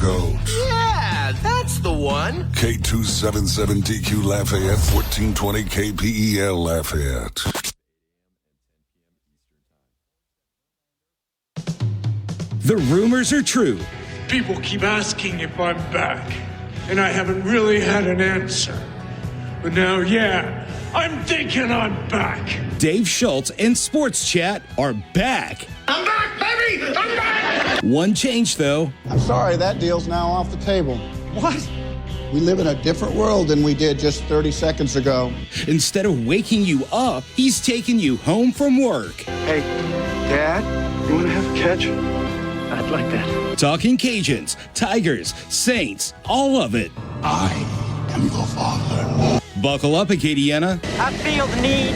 GOAT. Yeah, that's the one. K277DQ Lafayette, 1420 KPEL Lafayette. The rumors are true. People keep asking if I'm back, and I haven't really had an answer. But now, yeah, I'm thinking I'm back. Dave Schultz and Sports Chat are back. I'm back, baby! I'm back! One change, though. I'm sorry, that deal's now off the table. What? We live in a different world than we did just 30 seconds ago. Instead of waking you up, he's taking you home from work. Hey, Dad, you want to have a catch? I'd like that. Talking Cajuns, Tigers, Saints, all of it. I am the father. Buckle up, Acadiana. I feel the need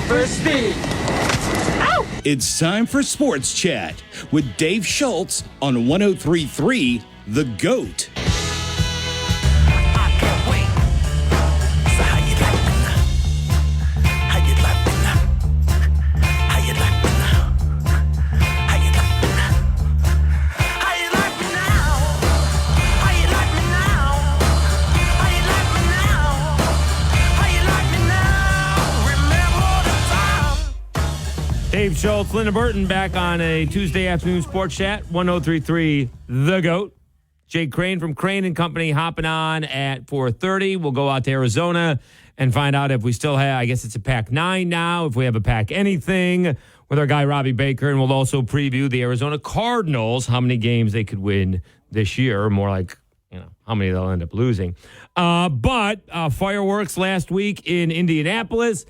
for speed. Ow! It's time for Sports Chat with Dave Schultz on 103.3 The GOAT. Dave Schultz, Linda Burton back on a Tuesday afternoon Sports Chat, 103.3 The GOAT. Jake Crane from Crane and Company hopping on at 4:30. We'll go out to Arizona and find out if we still have, I guess it's a pack 9 now, if we have a pack anything with our guy Robbie Baker. And we'll also preview the Arizona Cardinals, how many games they could win this year, or more like, how many they'll end up losing. But fireworks last week in Indianapolis.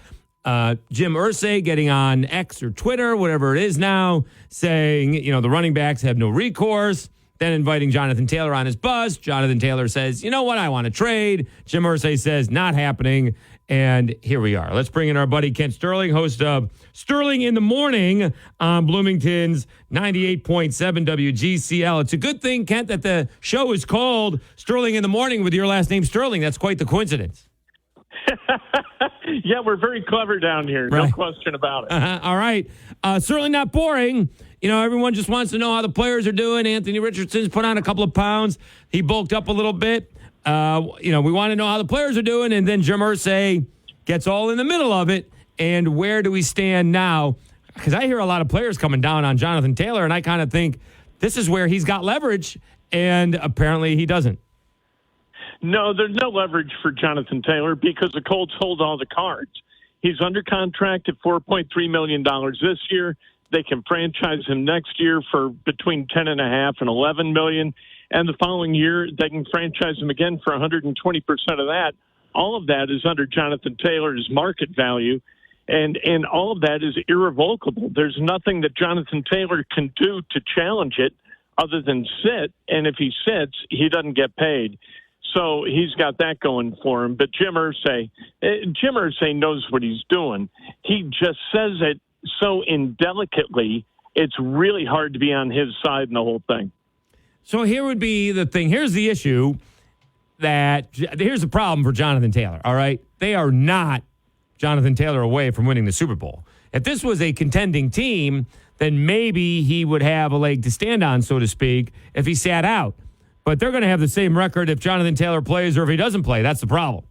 Jim Irsay getting on X or Twitter, whatever it is now, saying, the running backs have no recourse, then inviting Jonathan Taylor on his bus. Jonathan Taylor says, you know what, I want to trade. Jim Irsay says, not happening. And here we are. Let's bring in our buddy Kent Sterling, host of Sterling in the Morning on Bloomington's 98.7 WGCL. It's a good thing, Kent, that the show is called Sterling in the Morning with your last name Sterling. That's quite the coincidence. Yeah, we're very clever down here. Right. No question about it. All right. Certainly not boring. Everyone just wants to know how the players are doing. Anthony Richardson's put on a couple of pounds. He bulked up a little bit. We want to know how the players are doing. And then Jim Irsay gets all in the middle of it. And where do we stand now? Because I hear a lot of players coming down on Jonathan Taylor, and I kind of think this is where he's got leverage, and apparently he doesn't. No, there's no leverage for Jonathan Taylor because the Colts hold all the cards. He's under contract at $4.3 million this year. They can franchise him next year for between $10.5 and $11 million. And the following year, they can franchise him again for 120% of that. All of that is under Jonathan Taylor's market value. And all of that is irrevocable. There's nothing that Jonathan Taylor can do to challenge it other than sit. And if he sits, he doesn't get paid. So he's got that going for him. But Jim Irsay knows what he's doing. He just says it so indelicately, it's really hard to be on his side in the whole thing. So here would be the thing. Here's the issue here's the problem for Jonathan Taylor, all right? They are not Jonathan Taylor away from winning the Super Bowl. If this was a contending team, then maybe he would have a leg to stand on, so to speak, if he sat out. But they're going to have the same record if Jonathan Taylor plays or if he doesn't play. That's the problem.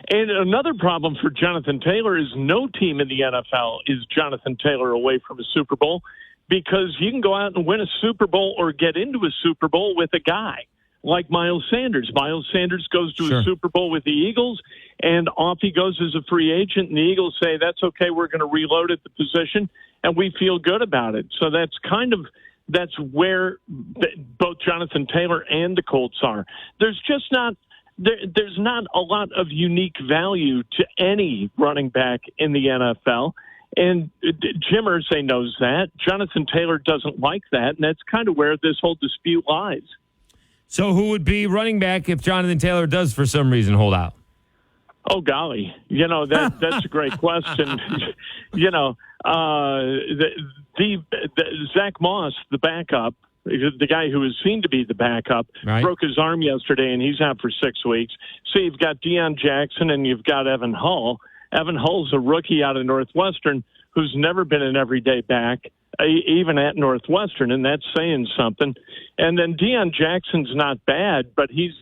And another problem for Jonathan Taylor is no team in the NFL is Jonathan Taylor away from a Super Bowl because you can go out and win a Super Bowl or get into a Super Bowl with a guy like Miles Sanders. Miles Sanders goes to a Super Bowl with the Eagles, and off he goes as a free agent, and the Eagles say, that's okay, we're going to reload at the position, and we feel good about it. So that's where both Jonathan Taylor and the Colts are. There's not a lot of unique value to any running back in the NFL, and Jim Irsay knows that. Jonathan Taylor doesn't like that, and that's kind of where this whole dispute lies. So who would be running back if Jonathan Taylor does for some reason hold out? Oh, golly. That's a great question. Zach Moss, the backup, the guy who was seen to be the backup, right, broke his arm yesterday, and he's out for 6 weeks. So you've got Deion Jackson and you've got Evan Hull. Evan Hull's a rookie out of Northwestern who's never been an everyday back. even at Northwestern, and that's saying something. And then Deion Jackson's not bad, but he's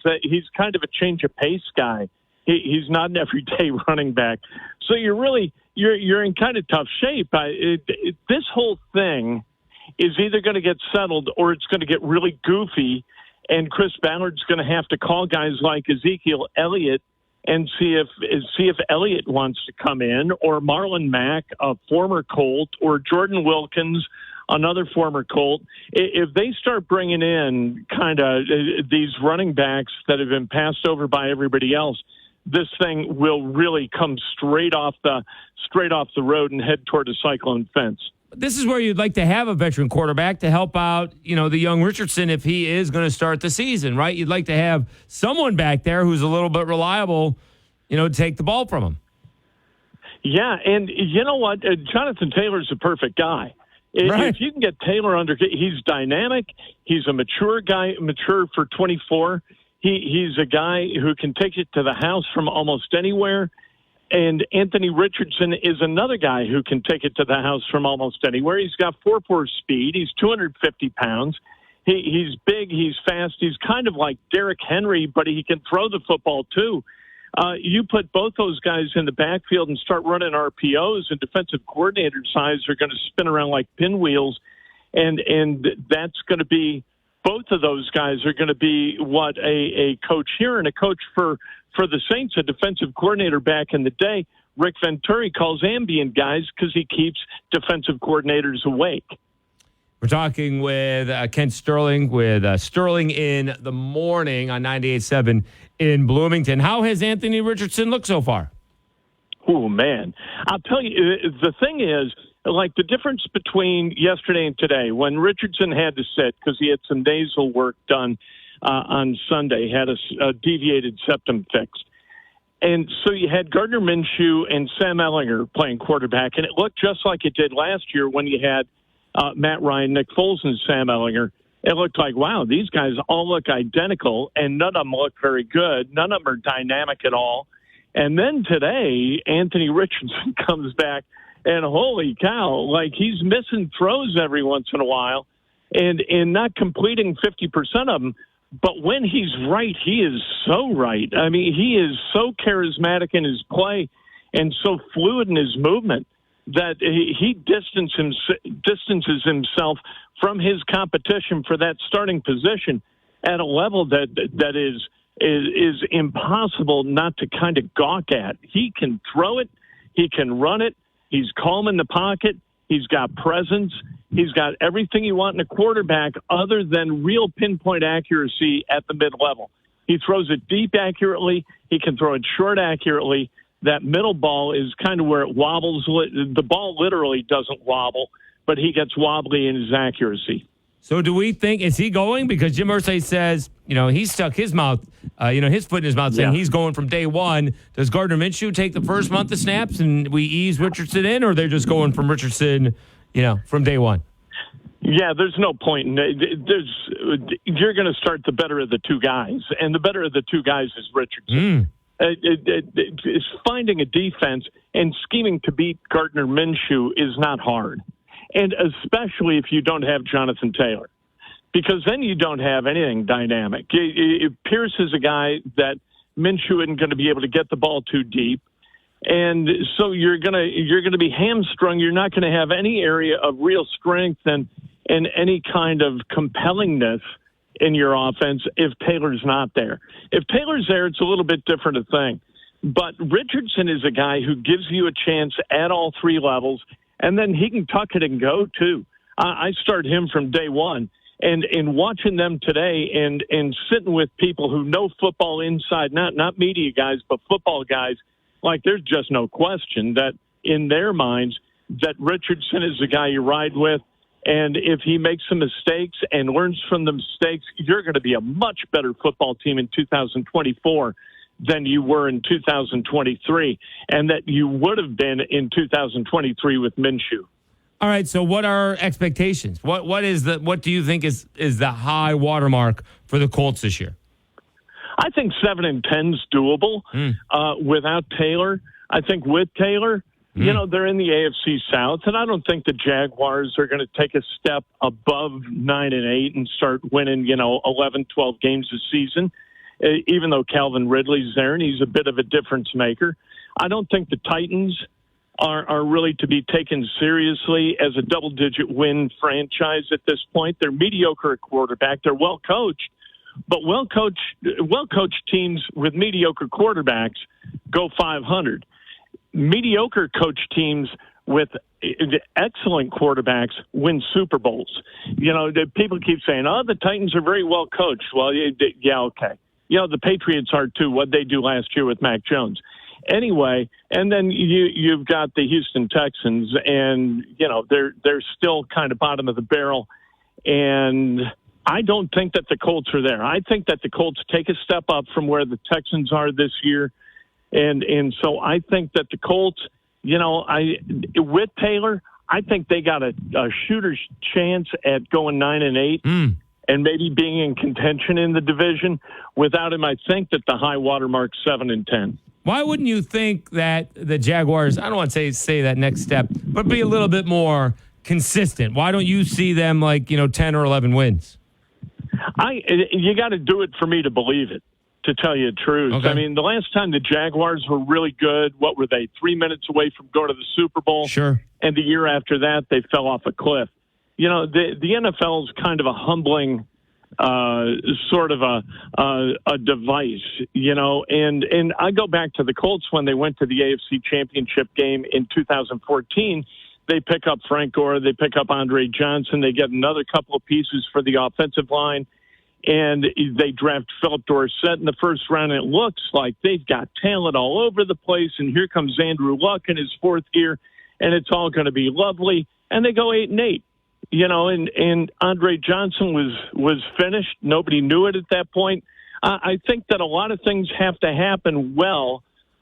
kind of a change of pace guy. He's not an everyday running back. So you're in kind of tough shape. This whole thing is either going to get settled or it's going to get really goofy, and Chris Ballard's going to have to call guys like Ezekiel Elliott and see if Elliott wants to come in, or Marlon Mack, a former Colt, or Jordan Wilkins, another former Colt. If they start bringing in kind of these running backs that have been passed over by everybody else, this thing will really come straight off the road and head toward a cyclone fence. This is where you'd like to have a veteran quarterback to help out, the young Richardson if he is going to start the season, right? You'd like to have someone back there who's a little bit reliable, to take the ball from him. Yeah, and you know what? Jonathan Taylor's a perfect guy. Right. If you can get Taylor he's dynamic. He's a mature guy, mature for 24. He's a guy who can take it to the house from almost anywhere. And Anthony Richardson is another guy who can take it to the house from almost anywhere. He's got 4.4 speed. He's 250 pounds. He's big. He's fast. He's kind of like Derrick Henry, but he can throw the football too. You put both those guys in the backfield and start running RPOs, and defensive coordinator size are going to spin around like pinwheels. And that's going to be, both of those guys are going to be what a coach here and a coach for the Saints, a defensive coordinator back in the day, Rick Venturi calls ambient guys because he keeps defensive coordinators awake. We're talking with Kent Sterling with Sterling in the Morning on 98.7 in Bloomington. How has Anthony Richardson looked so far? Oh, man. I'll tell you, the thing is, like the difference between yesterday and today, when Richardson had to sit because he had some nasal work done on Sunday, had a deviated septum fixed. And so you had Gardner Minshew and Sam Ehlinger playing quarterback, and it looked just like it did last year when you had Matt Ryan, Nick Foles, and Sam Ehlinger. It looked like, wow, these guys all look identical, and none of them look very good. None of them are dynamic at all. And then today, Anthony Richardson comes back, and holy cow, like he's missing throws every once in a while and not completing 50% of them. But when he's right, he is so right. I mean, he is so charismatic in his play and so fluid in his movement that he distances himself from his competition for that starting position at a level that is impossible not to kind of gawk at. He can throw it. He can run it. He's calm in the pocket. He's got presence. He's got everything you want in a quarterback other than real pinpoint accuracy at the mid-level. He throws it deep accurately. He can throw it short accurately. That middle ball is kind of where it wobbles. The ball literally doesn't wobble, but he gets wobbly in his accuracy. So do we think, is he going? Because Jim Irsay says, he's stuck his mouth, his foot in his mouth saying he's going from day one. Does Gardner Minshew take the first month of snaps and we ease Richardson in, or they're just going from Richardson, from day one? Yeah, there's no point. You're going to start the better of the two guys, and the better of the two guys is Richardson. It's finding a defense and scheming to beat Gardner Minshew is not hard, and especially if you don't have Jonathan Taylor, because then you don't have anything dynamic. Pierce is a guy that Minshew isn't going to be able to get the ball too deep. And so you're gonna be hamstrung. You're not going to have any area of real strength and any kind of compellingness in your offense if Taylor's not there. If Taylor's there, it's a little bit different a thing. But Richardson is a guy who gives you a chance at all three levels, and then he can tuck it and go too. I started him from day one, and in watching them today and sitting with people who know football inside, not media guys, but football guys. Like, there's just no question that in their minds that Richardson is the guy you ride with. And if he makes some mistakes and learns from the mistakes, you're going to be a much better football team in 2024 than you were in 2023, and that you would have been in 2023 with Minshew. All right, so what are expectations? What do you think is the high watermark for the Colts this year? I think 7-10 is doable without Taylor. I think with Taylor, You know, they're in the AFC South, and I don't think the Jaguars are going to take a step above 9-8 and start winning, 11, 12 games a season, even though Calvin Ridley's there and he's a bit of a difference maker. I don't think the Titans are really to be taken seriously as a double-digit win franchise at this point. They're mediocre at quarterback. They're well-coached, but well-coached teams with mediocre quarterbacks go 500. Mediocre coach teams with excellent quarterbacks win Super Bowls. People keep saying, the Titans are very well coached. Well, yeah, okay. The Patriots are too. What'd they do last year with Mac Jones? Anyway, and then you've got the Houston Texans, and, they're still kind of bottom of the barrel. And I don't think that the Colts are there. I think that the Colts take a step up from where the Texans are this year. And so I think that the Colts, with Taylor, I think they got a shooter's chance at going 9-8 and maybe being in contention in the division. Without him, I think that the high water mark's 7-10. Why wouldn't you think that the Jaguars, I don't want to say that next step, but be a little bit more consistent? Why don't you see them 10 or 11 wins? You got to do it for me to believe it. To tell you the truth. Okay. I mean, the last time the Jaguars were really good, what were they, 3 minutes away from going to the Super Bowl? Sure. And the year after that, they fell off a cliff. The NFL is kind of a humbling sort of a device, and I go back to the Colts when they went to the AFC Championship game in 2014. They pick up Frank Gore, they pick up Andre Johnson, they get another couple of pieces for the offensive line. And they draft Philip Dorsett in the first round. And it looks like they've got talent all over the place. And here comes Andrew Luck in his fourth year, and it's all going to be lovely. And they go 8-8, and Andre Johnson was finished. Nobody knew it at that point. I think that a lot of things have to happen well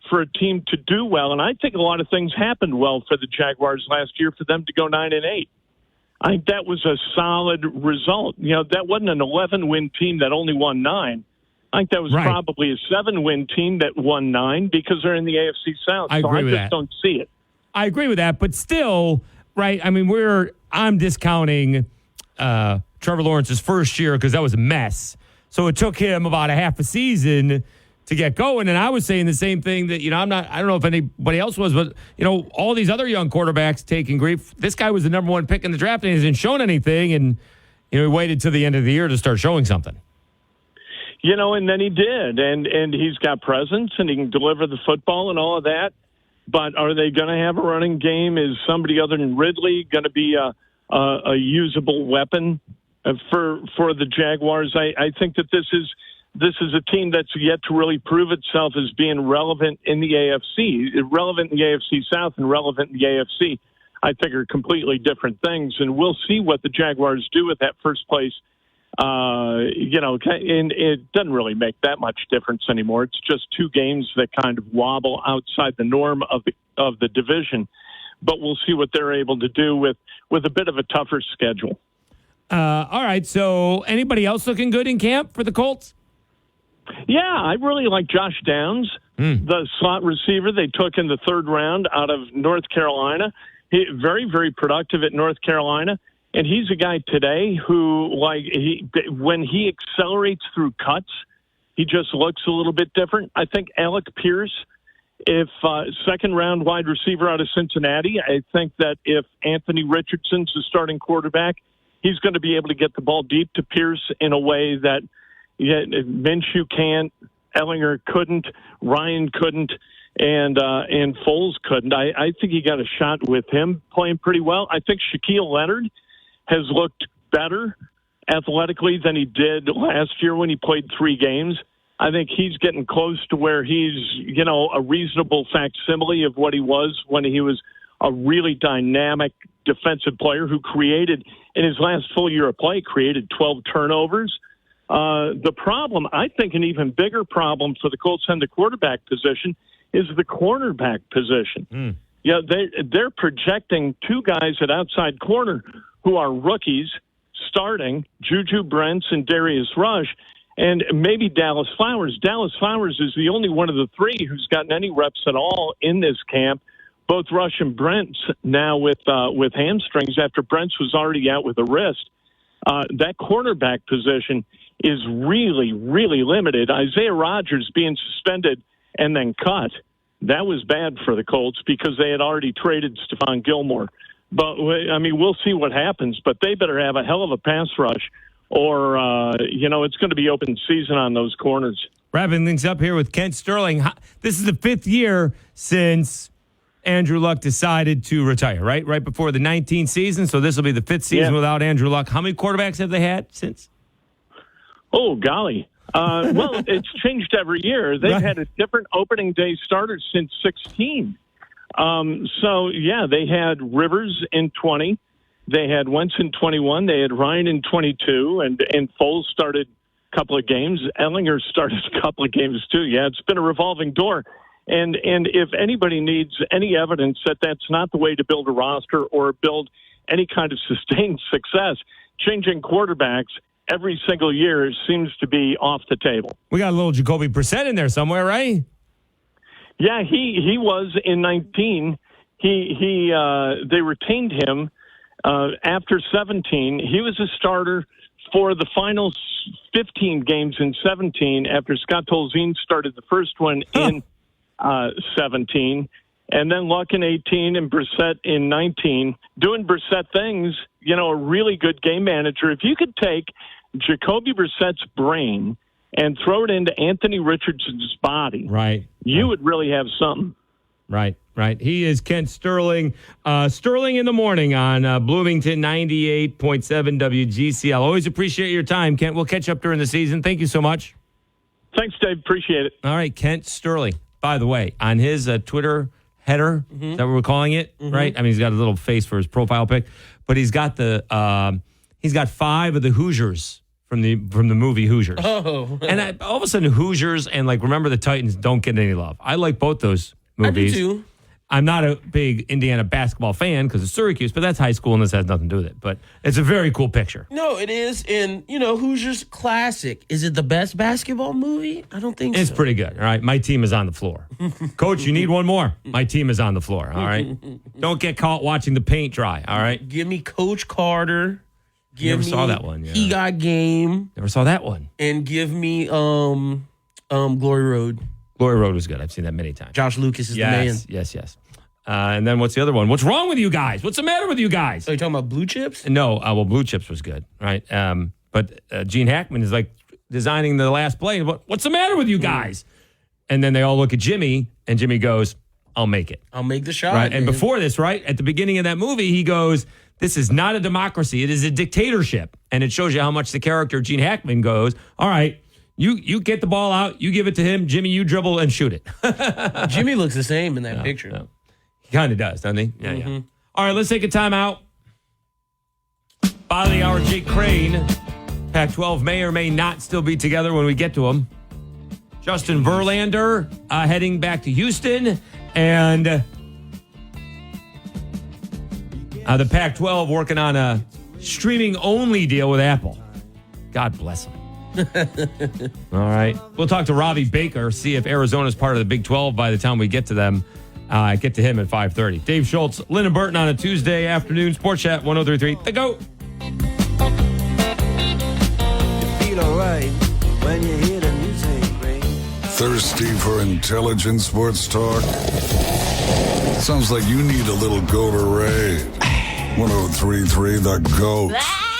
for a team to do well. And I think a lot of things happened well for the Jaguars last year for them to go 9-8. I think that was a solid result. That wasn't an 11-win team that only won 9. I think that was probably a 7-win team that won 9 because they're in the AFC South. I agree with that. I just don't see it. I agree with that, but still, right? I mean, I'm discounting Trevor Lawrence's first year because that was a mess. So it took him about a half a season to get going. And I was saying the same thing that, I don't know if anybody else was, but, all these other young quarterbacks taking grief. This guy was the number one pick in the draft and he hasn't shown anything. And, he waited till the end of the year to start showing something. And then he did. And he's got presence and he can deliver the football and all of that. But are they going to have a running game? Is somebody other than Ridley going to be a usable weapon for the Jaguars? I think that this is a team that's yet to really prove itself as being relevant in the AFC. Relevant in the AFC South and relevant in the AFC, I think, are completely different things. And we'll see what the Jaguars do with that first place. And it doesn't really make that much difference anymore. It's just 2 games that kind of wobble outside the norm of the division. But we'll see what they're able to do with a bit of a tougher schedule. All right. So anybody else looking good in camp for the Colts? Yeah, I really like Josh Downs, the slot receiver they took in the 3rd round out of North Carolina. Very, very productive at North Carolina. And he's a guy today who, when he accelerates through cuts, he just looks a little bit different. I think Alec Pierce, if 2nd-round wide receiver out of Cincinnati, I think that if Anthony Richardson's the starting quarterback, he's going to be able to get the ball deep to Pierce in a way that Minshew can't, Ellinger couldn't, Ryan couldn't, and Foles couldn't. I think he got a shot with him playing pretty well. I think Shaquille Leonard has looked better athletically than he did last year when he played 3 games. I think he's getting close to where he's, a reasonable facsimile of what he was when he was a really dynamic defensive player who created, in his last full year of play, created 12 turnovers. The problem, I think an even bigger problem for the Colts and the quarterback position is the cornerback position. They're projecting 2 guys at outside corner who are rookies starting, Juju Brents and Darius Rush, and maybe Dallas Flowers. Dallas Flowers is the only one of the 3 who's gotten any reps at all in this camp, both Rush and Brents now with hamstrings after Brents was already out with a wrist. That cornerback position is really, really limited. Isaiah Rodgers being suspended and then cut, that was bad for the Colts because they had already traded Stephon Gilmore. But, I mean, we'll see what happens. But they better have a hell of a pass rush or, it's going to be open season on those corners. Wrapping things up here with Kent Sterling. This is the 5th year since Andrew Luck decided to retire, right? Right before the 19th season. So this will be the 5th season without Andrew Luck. How many quarterbacks have they had since? Oh, golly. Well, it's changed every year. They've had a different opening day starter since 16. They had Rivers in 20. They had Wentz in 21. They had Ryan in 22. And Foles started a couple of games. Ellinger started a couple of games, too. Yeah, it's been a revolving door. And if anybody needs any evidence that that's not the way to build a roster or build any kind of sustained success, changing quarterbacks every single year seems to be off the table. We got a little Jacoby Brissett in there somewhere, right? Yeah, he was in 19. They retained him after 17. He was a starter for the final 15 games in 17 after Scott Tolzien started the first one in 17, and then Luck in 18 and Brissett in 19, doing Brissett things, a really good game manager. If you could take Jacoby Brissett's brain and throw it into Anthony Richardson's body, right, you would really have something. Right. He is Kent Sterling. Sterling in the morning on Bloomington 98.7 WGCL. Always appreciate your time, Kent. We'll catch up during the season. Thank you so much. Thanks, Dave. Appreciate it. All right, Kent Sterling. By the way, on his Twitter header, is that what we're calling it, right? I mean, he's got a little face for his profile pic, but he's got he's got 5 of the Hoosiers from the movie Hoosiers. Oh, and all of a sudden, Hoosiers and Remember the Titans don't get any love. I like both those movies. I do too. I'm not a big Indiana basketball fan because of Syracuse, but that's high school and this has nothing to do with it. But it's a very cool picture. No, it is. And, Hoosiers classic. Is it the best basketball movie? I don't think so. It's pretty good. All right. My team is on the floor. Coach, you need one more. My team is on the floor. All right. Don't get caught watching the paint dry. All right. Give me Coach Carter. Never saw that one. Yeah. He Got Game. Never saw that one. And give me Glory Road. Glory Road was good. I've seen that many times. Josh Lucas is the man. Yes. And then what's the other one? What's wrong with you guys? What's the matter with you guys? Are you talking about Blue Chips? No. Blue Chips was good, right? But Gene Hackman is designing the last play. What's the matter with you guys? And then they all look at Jimmy, and Jimmy goes, I'll make it. I'll make the shot. Right. And before this, right, at the beginning of that movie, he goes, this is not a democracy. It is a dictatorship. And it shows you how much the character Gene Hackman goes, all right, you get the ball out, you give it to him, Jimmy, you dribble and shoot it. Jimmy looks the same in that picture. No. He kind of does, doesn't he? Yeah. All right, let's take a timeout. Bottom of the hour, Jake Crane. Pac-12 may or may not still be together when we get to them. Justin Verlander heading back to Houston. And the Pac-12 working on a streaming-only deal with Apple. God bless them. All right. We'll talk to Robbie Baker, see if Arizona's part of the Big 12 by the time we get to them. Get to him at 5:30. Dave Schultz, Lynn and Burton on a Tuesday afternoon. Sports Chat 103.3. The GOAT. You feel all right when you hear the music ring. Thirsty for intelligent sports talk? Sounds like you need a little Gatorade. 103.3 The GOAT.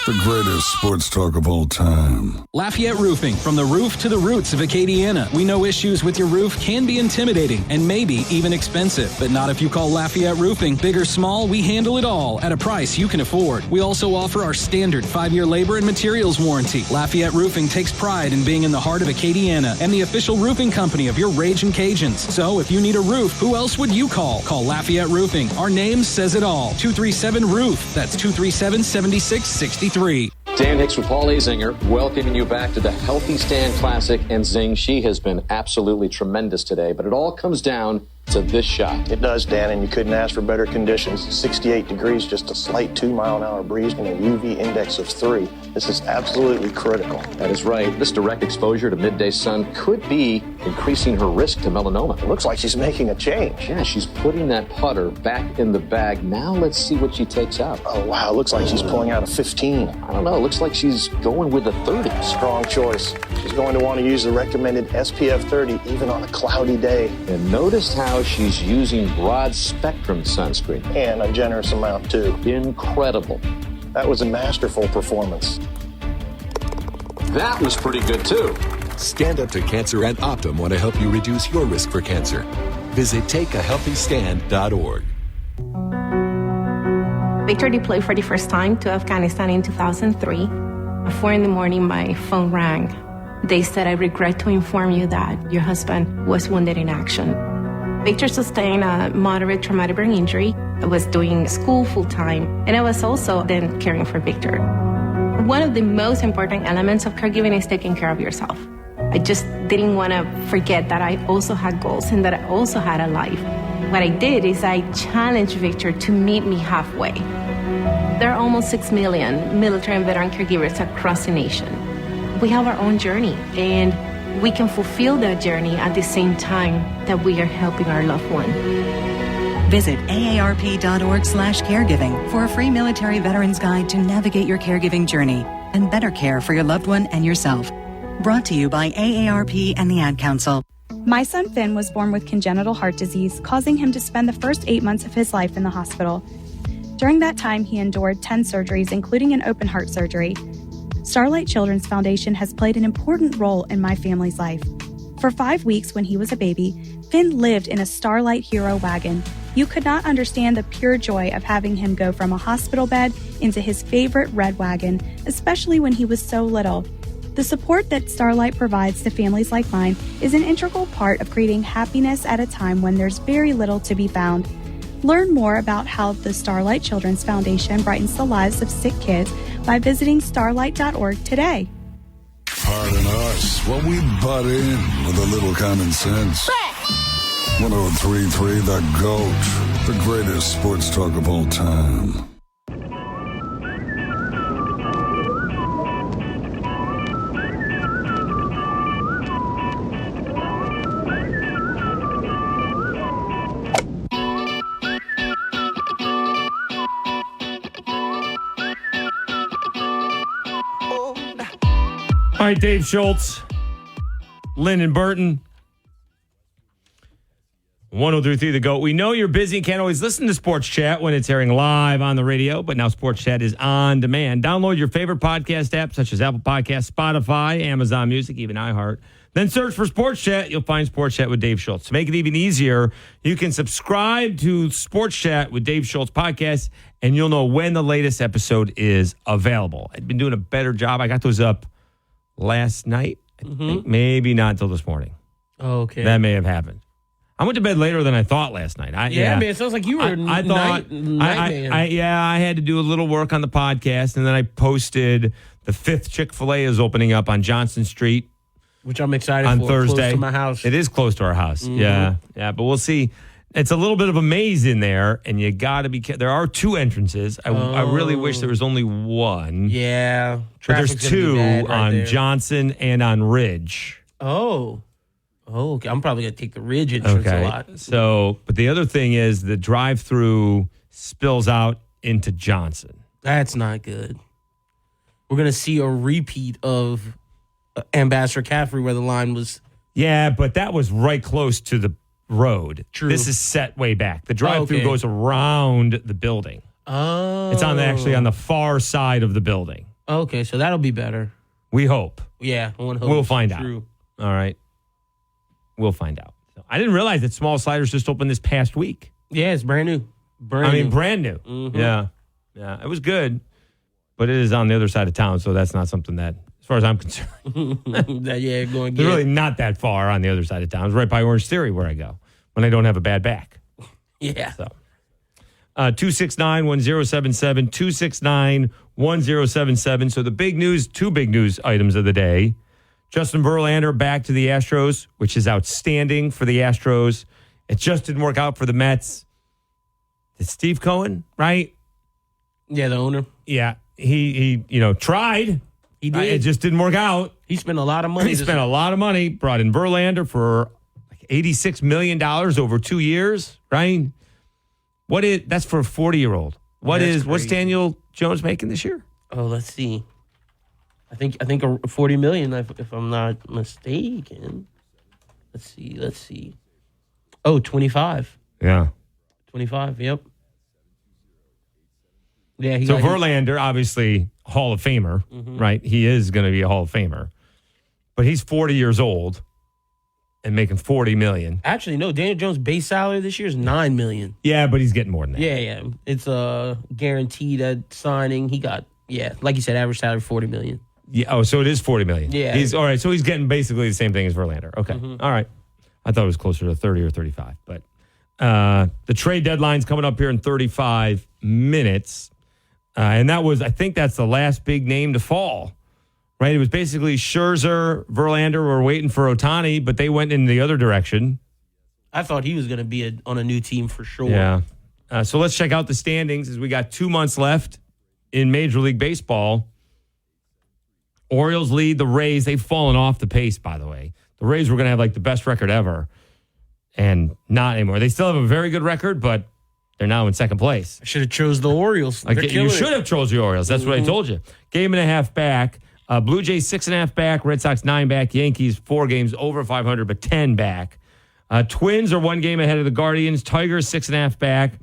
The greatest sports talk of all time. Lafayette Roofing, from the roof to the roots of Acadiana. We know issues with your roof can be intimidating and maybe even expensive, but not if you call Lafayette Roofing. Big or small, we handle it all at a price you can afford. We also offer our standard 5-year labor and materials warranty. Lafayette Roofing takes pride in being in the heart of Acadiana and the official roofing company of your Ragin Cajuns. So if you need a roof, who else would you call? Call Lafayette Roofing. Our name says it all. 237-ROOF. That's 237-7663. Dan Hicks with Paul Azinger, welcoming you back to the Healthy Stand Classic. And Zing, she has been absolutely tremendous today. But it all comes down to this shot. It does, Dan, and you couldn't ask for better conditions. 68 degrees, just a slight 2-mile-an-hour breeze, and a UV index of 3. This is absolutely critical. That is right. This direct exposure to midday sun could be increasing her risk to melanoma. It looks like she's making a change. Yeah, she's putting that putter back in the bag. Now let's see what she takes out. Oh, wow. It looks like she's pulling out a 15. I don't know. It looks like she's going with a 30. Strong choice. She's going to want to use the recommended SPF 30 even on a cloudy day. And notice how she's using broad spectrum sunscreen. And a generous amount, too. Incredible. That was a masterful performance. That was pretty good, too. Stand Up to Cancer and Optum want to help you reduce your risk for cancer. Visit takeahealthystand.org. Victor deployed for the first time to Afghanistan in 2003. At 4 a.m, my phone rang. They said, "I regret to inform you that your husband was wounded in action." Victor sustained a moderate traumatic brain injury. I was doing school full-time, and I was also then caring for Victor. One of the most important elements of caregiving is taking care of yourself. I just didn't want to forget that I also had goals and that I also had a life. What I did is I challenged Victor to meet me halfway. There are almost 6 million military and veteran caregivers across the nation. We have our own journey, and we can fulfill that journey at the same time that we are helping our loved one. Visit aarp.org/caregiving for a free military veterans guide to navigate your caregiving journey and better care for your loved one and yourself. Brought to you by AARP and the Ad Council. My son Finn was born with congenital heart disease, causing him to spend the first 8 months of his life in the hospital. During that time, he endured 10 surgeries, including an open heart surgery. Starlight Children's Foundation has played an important role in my family's life. For 5 weeks when he was a baby, Finn lived in a Starlight Hero wagon. You could not understand the pure joy of having him go from a hospital bed into his favorite red wagon, especially when he was so little. The support that Starlight provides to families like mine is an integral part of creating happiness at a time when there's very little to be found. Learn more about how the Starlight Children's Foundation brightens the lives of sick kids by visiting starlight.org today. Pardon us while we butt in with a little common sense. 103.3 The GOAT, the greatest sports talk of all time. All right, Dave Schultz, Lyndon Burton, 103.3 The GOAT. We know you're busy and can't always listen to Sports Chat when it's airing live on the radio, but now Sports Chat is on demand. Download your favorite podcast apps such as Apple Podcasts, Spotify, Amazon Music, even iHeart. Then search for Sports Chat. You'll find Sports Chat with Dave Schultz. To make it even easier, you can subscribe to Sports Chat with Dave Schultz podcast, and you'll know when the latest episode is available. I've been doing a better job. I got those up last night. I think maybe not until this morning. Oh, okay. That may have happened. I went to bed later than I thought last night. Man, it sounds like you were I thought, I had to do a little work on the podcast, and then I posted the 5th Chick-fil-A is opening up on Johnson Street. Which I'm excited on for. Thursday. Close to my house. It is close to our house. Mm-hmm. Yeah, but we'll see. It's a little bit of a maze in there, and you got to be careful. There are 2 entrances. I really wish there was only one. Yeah. But there's 2 on Johnson and on Ridge. Oh, okay. I'm probably going to take the Ridge entrance a lot. So, but the other thing is the drive-through spills out into Johnson. That's not good. We're going to see a repeat of Ambassador Caffrey where the line was. Yeah, but that was right close to the road. True. This is set way back. The drive-through goes around the building. Oh. It's actually on the far side of the building. Okay, so that'll be better. We hope. Yeah, one hope. We'll find out. True. All right. We'll find out. So I didn't realize that Small Sliders just opened this past week. Yeah, it's brand new. Brand new. Mm-hmm. Yeah. It was good, but it is on the other side of town, so that's not something that, as far as I'm concerned, going. It's really not that far on the other side of town. It's right by Orange Theory where I go when I don't have a bad back. Yeah. So 269-1077, 269-1077. So the big news, 2 big news items of the day. Justin Verlander back to the Astros, which is outstanding for the Astros. It just didn't work out for the Mets. It's Steve Cohen, right? Yeah, the owner. Yeah, he tried. He did. It just didn't work out. He spent a lot of money. He spent a lot of money. Brought in Verlander for like $86 million over 2 years, right? That's for a 40-year-old. What's Daniel Jones making this year? Oh, let's see. I think $40 million, if I'm not mistaken. Let's see. Oh, 25. Yeah. 25, yep. Yeah. So Verlander, obviously Hall of Famer, right? He is going to be a Hall of Famer. But he's 40 years old and making $40 million. Actually, no. Daniel Jones' base salary this year is $9 million. Yeah, but he's getting more than that. Yeah. It's a guaranteed at signing. He got, like you said, average salary $40 million. Yeah. Oh, so it is $40 million. Yeah. He's all right. So he's getting basically the same thing as Verlander. Okay. All right. I thought it was closer to 30 or 35. But the trade deadline's coming up here in 35 minutes. And I think that's the last big name to fall, right? It was basically Scherzer, Verlander were waiting for Ohtani, but they went in the other direction. I thought he was going to be on a new team for sure. Yeah. So let's check out the standings as we got 2 months left in Major League Baseball. Orioles lead the Rays. They've fallen off the pace, by the way. The Rays were going to have like the best record ever, and not anymore. They still have a very good record, but they're now in second place. I should have chose the Orioles. You should have chose the Orioles. That's what I told you. Game and a half back. Blue Jays 6.5 back. Red Sox 9 back. Yankees 4 games over 500, but 10 back. Twins are 1 game ahead of the Guardians. Tigers 6.5 back.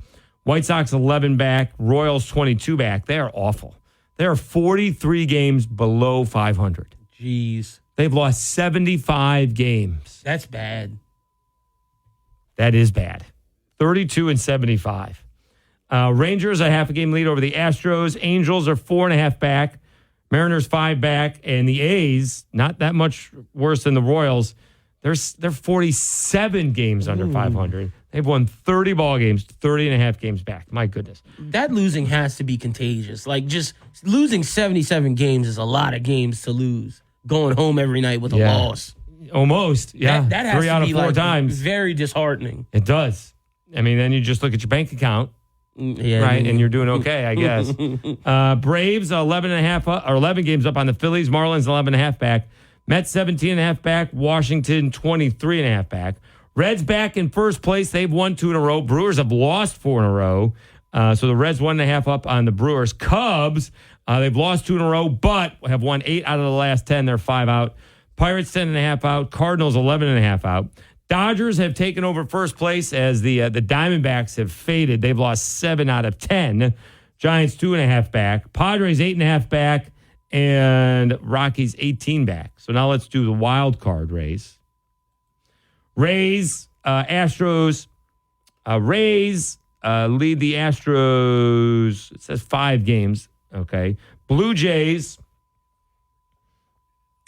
White Sox 11 back. Royals 22 back. They are awful. They are 43 games below 500. Jeez. They've lost 75 games. That's bad. That is bad. 32 and 75. Rangers a half a game lead over the Astros. Angels are 4.5 back. Mariners 5 back. And the A's, not that much worse than the Royals. They're 47 games under 500. They've won 30 ball games, 30 and a half games back. My goodness. That losing has to be contagious. Like, just losing 77 games is a lot of games to lose. Going home every night with a loss. Almost. Yeah. That has 3 to out of be 4 times. Very dishearting. It does. I mean, then you just look at your bank account. Yeah, right, and you're doing okay, I guess. Braves 11 games up on the Phillies. Marlins 11.5 back. Mets 17.5 back. Washington 23.5 back. Reds back in first place. They've won 2 in a row. Brewers have lost 4 in a row. So the Reds 1.5 up on the Brewers. Cubs, they've lost 2 in a row, but have won 8 out of the last 10. They're 5 out. Pirates 10.5 out. Cardinals 11.5 out. Dodgers have taken over first place as the Diamondbacks have faded. They've lost 7 out of 10. Giants 2.5 back. Padres 8.5 back. And Rockies 18 back. So now let's do the wild card race. Astros. Rays lead the Astros. It says 5 games. Okay. Blue Jays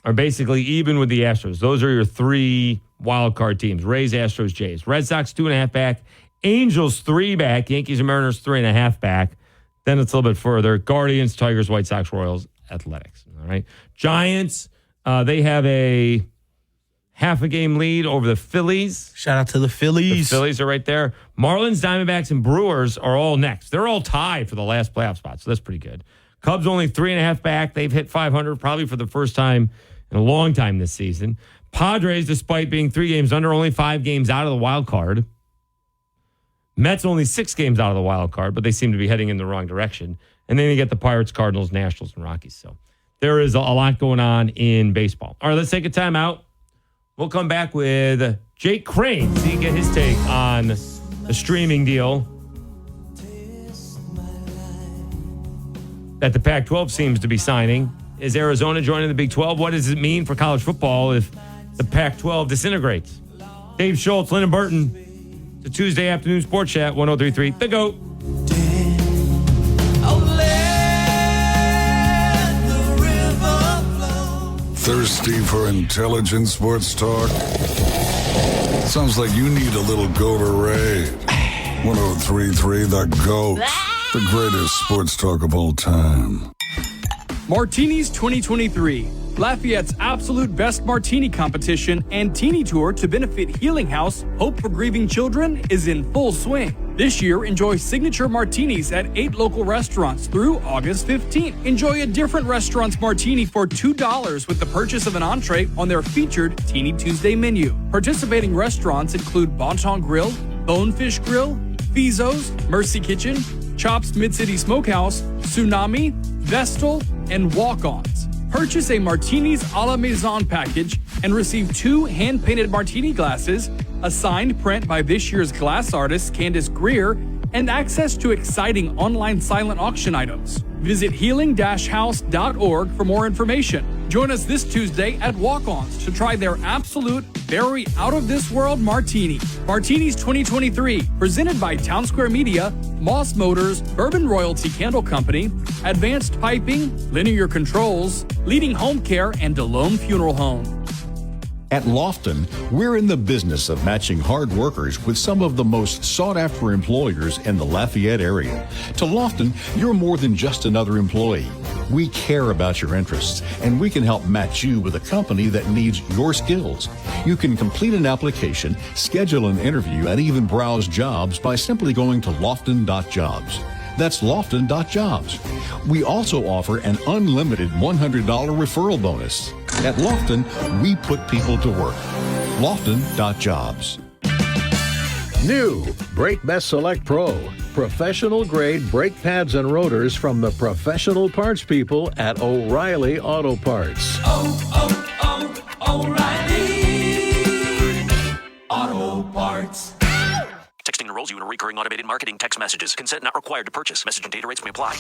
are basically even with the Astros. Those are your 3 wild card teams. Rays, Astros, Jays. Red Sox 2.5 back. Angels 3 back. Yankees and Mariners 3.5 back. Then it's a little bit further. Guardians, Tigers, White Sox, Royals, Athletics. All right. Giants, they have a half a game lead over the Phillies. Shout out to the Phillies. The Phillies are right there. Marlins, Diamondbacks, and Brewers are all next. They're all tied for the last playoff spot, so that's pretty good. Cubs only 3.5 back. They've hit 500 probably for the first time in a long time this season. Padres, despite being 3 games under, only 5 games out of the wild card. Mets only 6 games out of the wild card, but they seem to be heading in the wrong direction. And then you get the Pirates, Cardinals, Nationals, and Rockies. So there is a lot going on in baseball. All right, let's take a timeout. We'll come back with Jake Crane so you can get his take on the streaming deal that the Pac-12 seems to be signing. Is Arizona joining the Big 12? What does it mean for college football if the Pac-12 disintegrates? Dave Schultz, Lyndon Burton. It's a Tuesday afternoon sports chat, 103.3 The GOAT. Thirsty for intelligent sports talk? Sounds like you need a little Gatorade. 103.3 The GOAT. The greatest sports talk of all time. Martinis 2023. Lafayette's absolute best martini competition and teeny tour to benefit Healing House, Hope for Grieving Children, is in full swing. This year, enjoy signature martinis at 8 local restaurants through August 15th. Enjoy a different restaurant's martini for $2 with the purchase of an entree on their featured Teeny Tuesday menu. Participating restaurants include Bonton Grill, Bonefish Grill, Fizzo's, Mercy Kitchen, Chops Mid-City Smokehouse, Tsunami, Vestal, and Walk-Ons. Purchase a Martinis a la Maison package and receive 2 hand-painted martini glasses, a signed print by this year's glass artist Candace Greer, and access to exciting online silent auction items. Visit healing-house.org for more information. Join us this Tuesday at Walk-Ons to try their absolute, very out-of-this-world martini. Martinis 2023, presented by Town Square Media, Moss Motors, Bourbon Royalty Candle Company, Advanced Piping, Linear Controls, Leading Home Care, and Delome Funeral Home. At Lofton, we're in the business of matching hard workers with some of the most sought-after employers in the Lafayette area. To Lofton, you're more than just another employee. We care about your interests, and we can help match you with a company that needs your skills. You can complete an application, schedule an interview, and even browse jobs by simply going to lofton.jobs. That's lofton.jobs. We also offer an unlimited $100 referral bonus. At Lofton, we put people to work. Lofton.jobs. New Brake Best Select Pro. Professional grade brake pads and rotors from the professional parts people at O'Reilly Auto Parts. O'Reilly Auto Parts. Texting enrolls you in a recurring automated marketing text messages. Consent not required to purchase. Message and data rates may apply.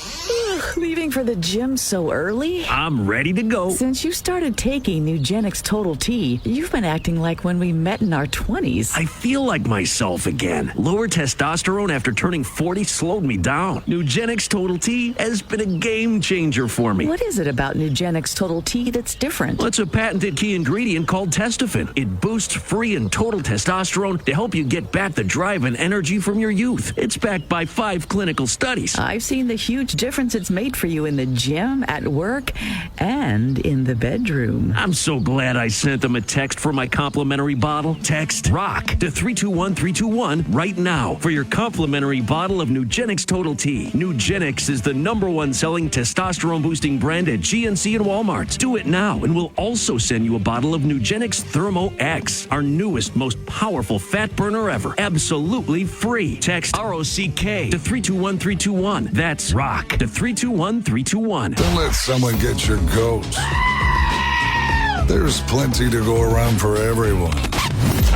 Leaving for the gym so early? I'm ready to go. Since you started taking Nugenix Total T, you've been acting like when we met in our 20s. I feel like myself again. Lower testosterone after turning 40 slowed me down. Nugenix Total T has been a game changer for me. What is it about Nugenix Total T that's different? Well, it's a patented key ingredient called testofen. It boosts free and total testosterone to help you get back the drive and energy from your youth. It's backed by 5 clinical studies. I've seen the huge difference it's made for you in the gym, at work, and in the bedroom. I'm so glad I sent them a text for my complimentary bottle. Text ROCK to 321321 right now for your complimentary bottle of Nugenix Total T. Nugenix is the #1 selling testosterone boosting brand at GNC and Walmart. Do it now and we'll also send you a bottle of Nugenix Thermo X, our newest, most powerful fat burner ever. Absolutely free. Text ROCK to 321321. That's ROCK to 321321. Don't let someone get your goat. There's plenty to go around for everyone.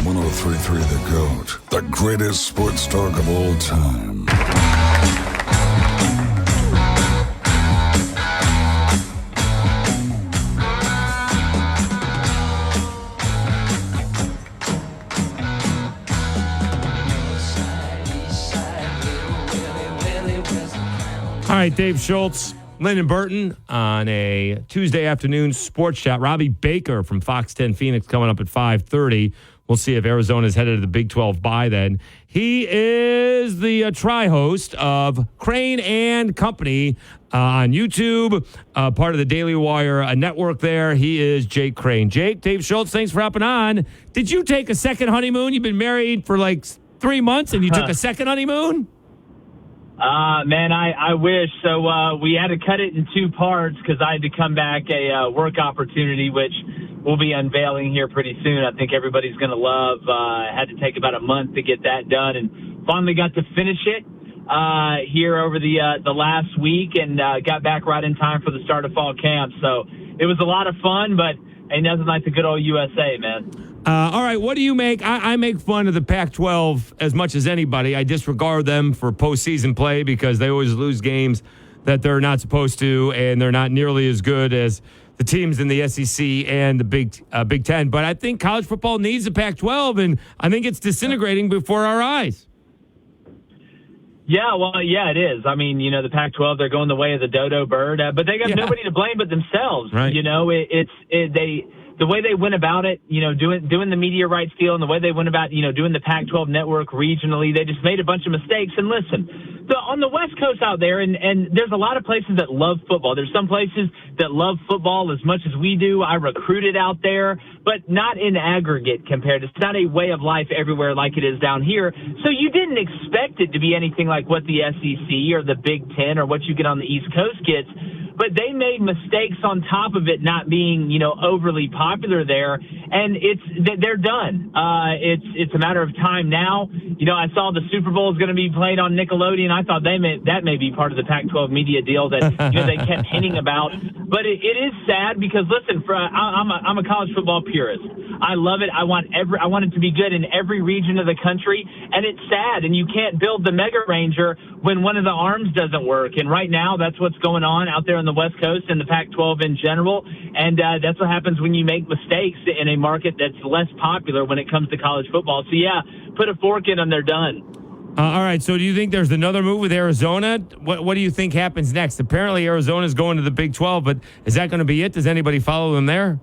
103.3 The GOAT, the greatest sports talk of all time. All right, Dave Schultz, Lyndon Burton on a Tuesday afternoon sports chat. Robbie Baker from Fox 10 Phoenix coming up at 5:30. We'll see if Arizona's headed to the Big 12 by then. He is the tri-host of Crane and Company on YouTube, part of the Daily Wire network there. He is Jake Crane. Jake, Dave Schultz, thanks for hopping on. Did you take a second honeymoon? You've been married for like 3 months and you took a second honeymoon? Man, I wish. So we had to cut it in 2 parts because I had to come back a work opportunity, which we'll be unveiling here pretty soon. I think everybody's going to love. Had to take about a month to get that done and finally got to finish it here over the last week and got back right in time for the start of fall camp. So it was a lot of fun, but ain't nothing like the good old USA, man. All right, what do you make? I make fun of the Pac-12 as much as anybody. I disregard them for postseason play because they always lose games that they're not supposed to, and they're not nearly as good as the teams in the SEC and the Big Ten. But I think college football needs the Pac-12, and I think it's disintegrating before our eyes. Yeah, well, yeah, it is. I mean, you know, the Pac-12, they're going the way of the dodo bird, but they got nobody to blame but themselves. Right. You know, the way they went about it, you know, doing the media rights deal and the way they went about, you know, doing the Pac-12 network regionally, they just made a bunch of mistakes. And listen, on the West Coast out there, and there's a lot of places that love football. There's some places that love football as much as we do. I recruited out there, but not in aggregate compared. It's not a way of life everywhere like it is down here. So you didn't expect it to be anything like what the SEC or the Big Ten or what you get on the East Coast gets. But they made mistakes on top of it not being, you know, overly popular there, and they're done. It's a matter of time now. You know, I saw the Super Bowl is going to be played on Nickelodeon. I thought that may be part of the Pac-12 media deal that you know they kept hinting about. But it is sad because listen, I'm a college football purist. I love it. I want it to be good in every region of the country, and it's sad. And you can't build the Mega Ranger when one of the arms doesn't work. And right now, that's what's going on out there in the West Coast and the Pac-12 in general. And that's what happens when you make mistakes in a market that's less popular when it comes to college football. So, yeah, put a fork in them, they're done. All right, so do you think there's another move with Arizona? What do you think happens next? Apparently, Arizona's going to the Big 12, but is that going to be it? Does anybody follow them there?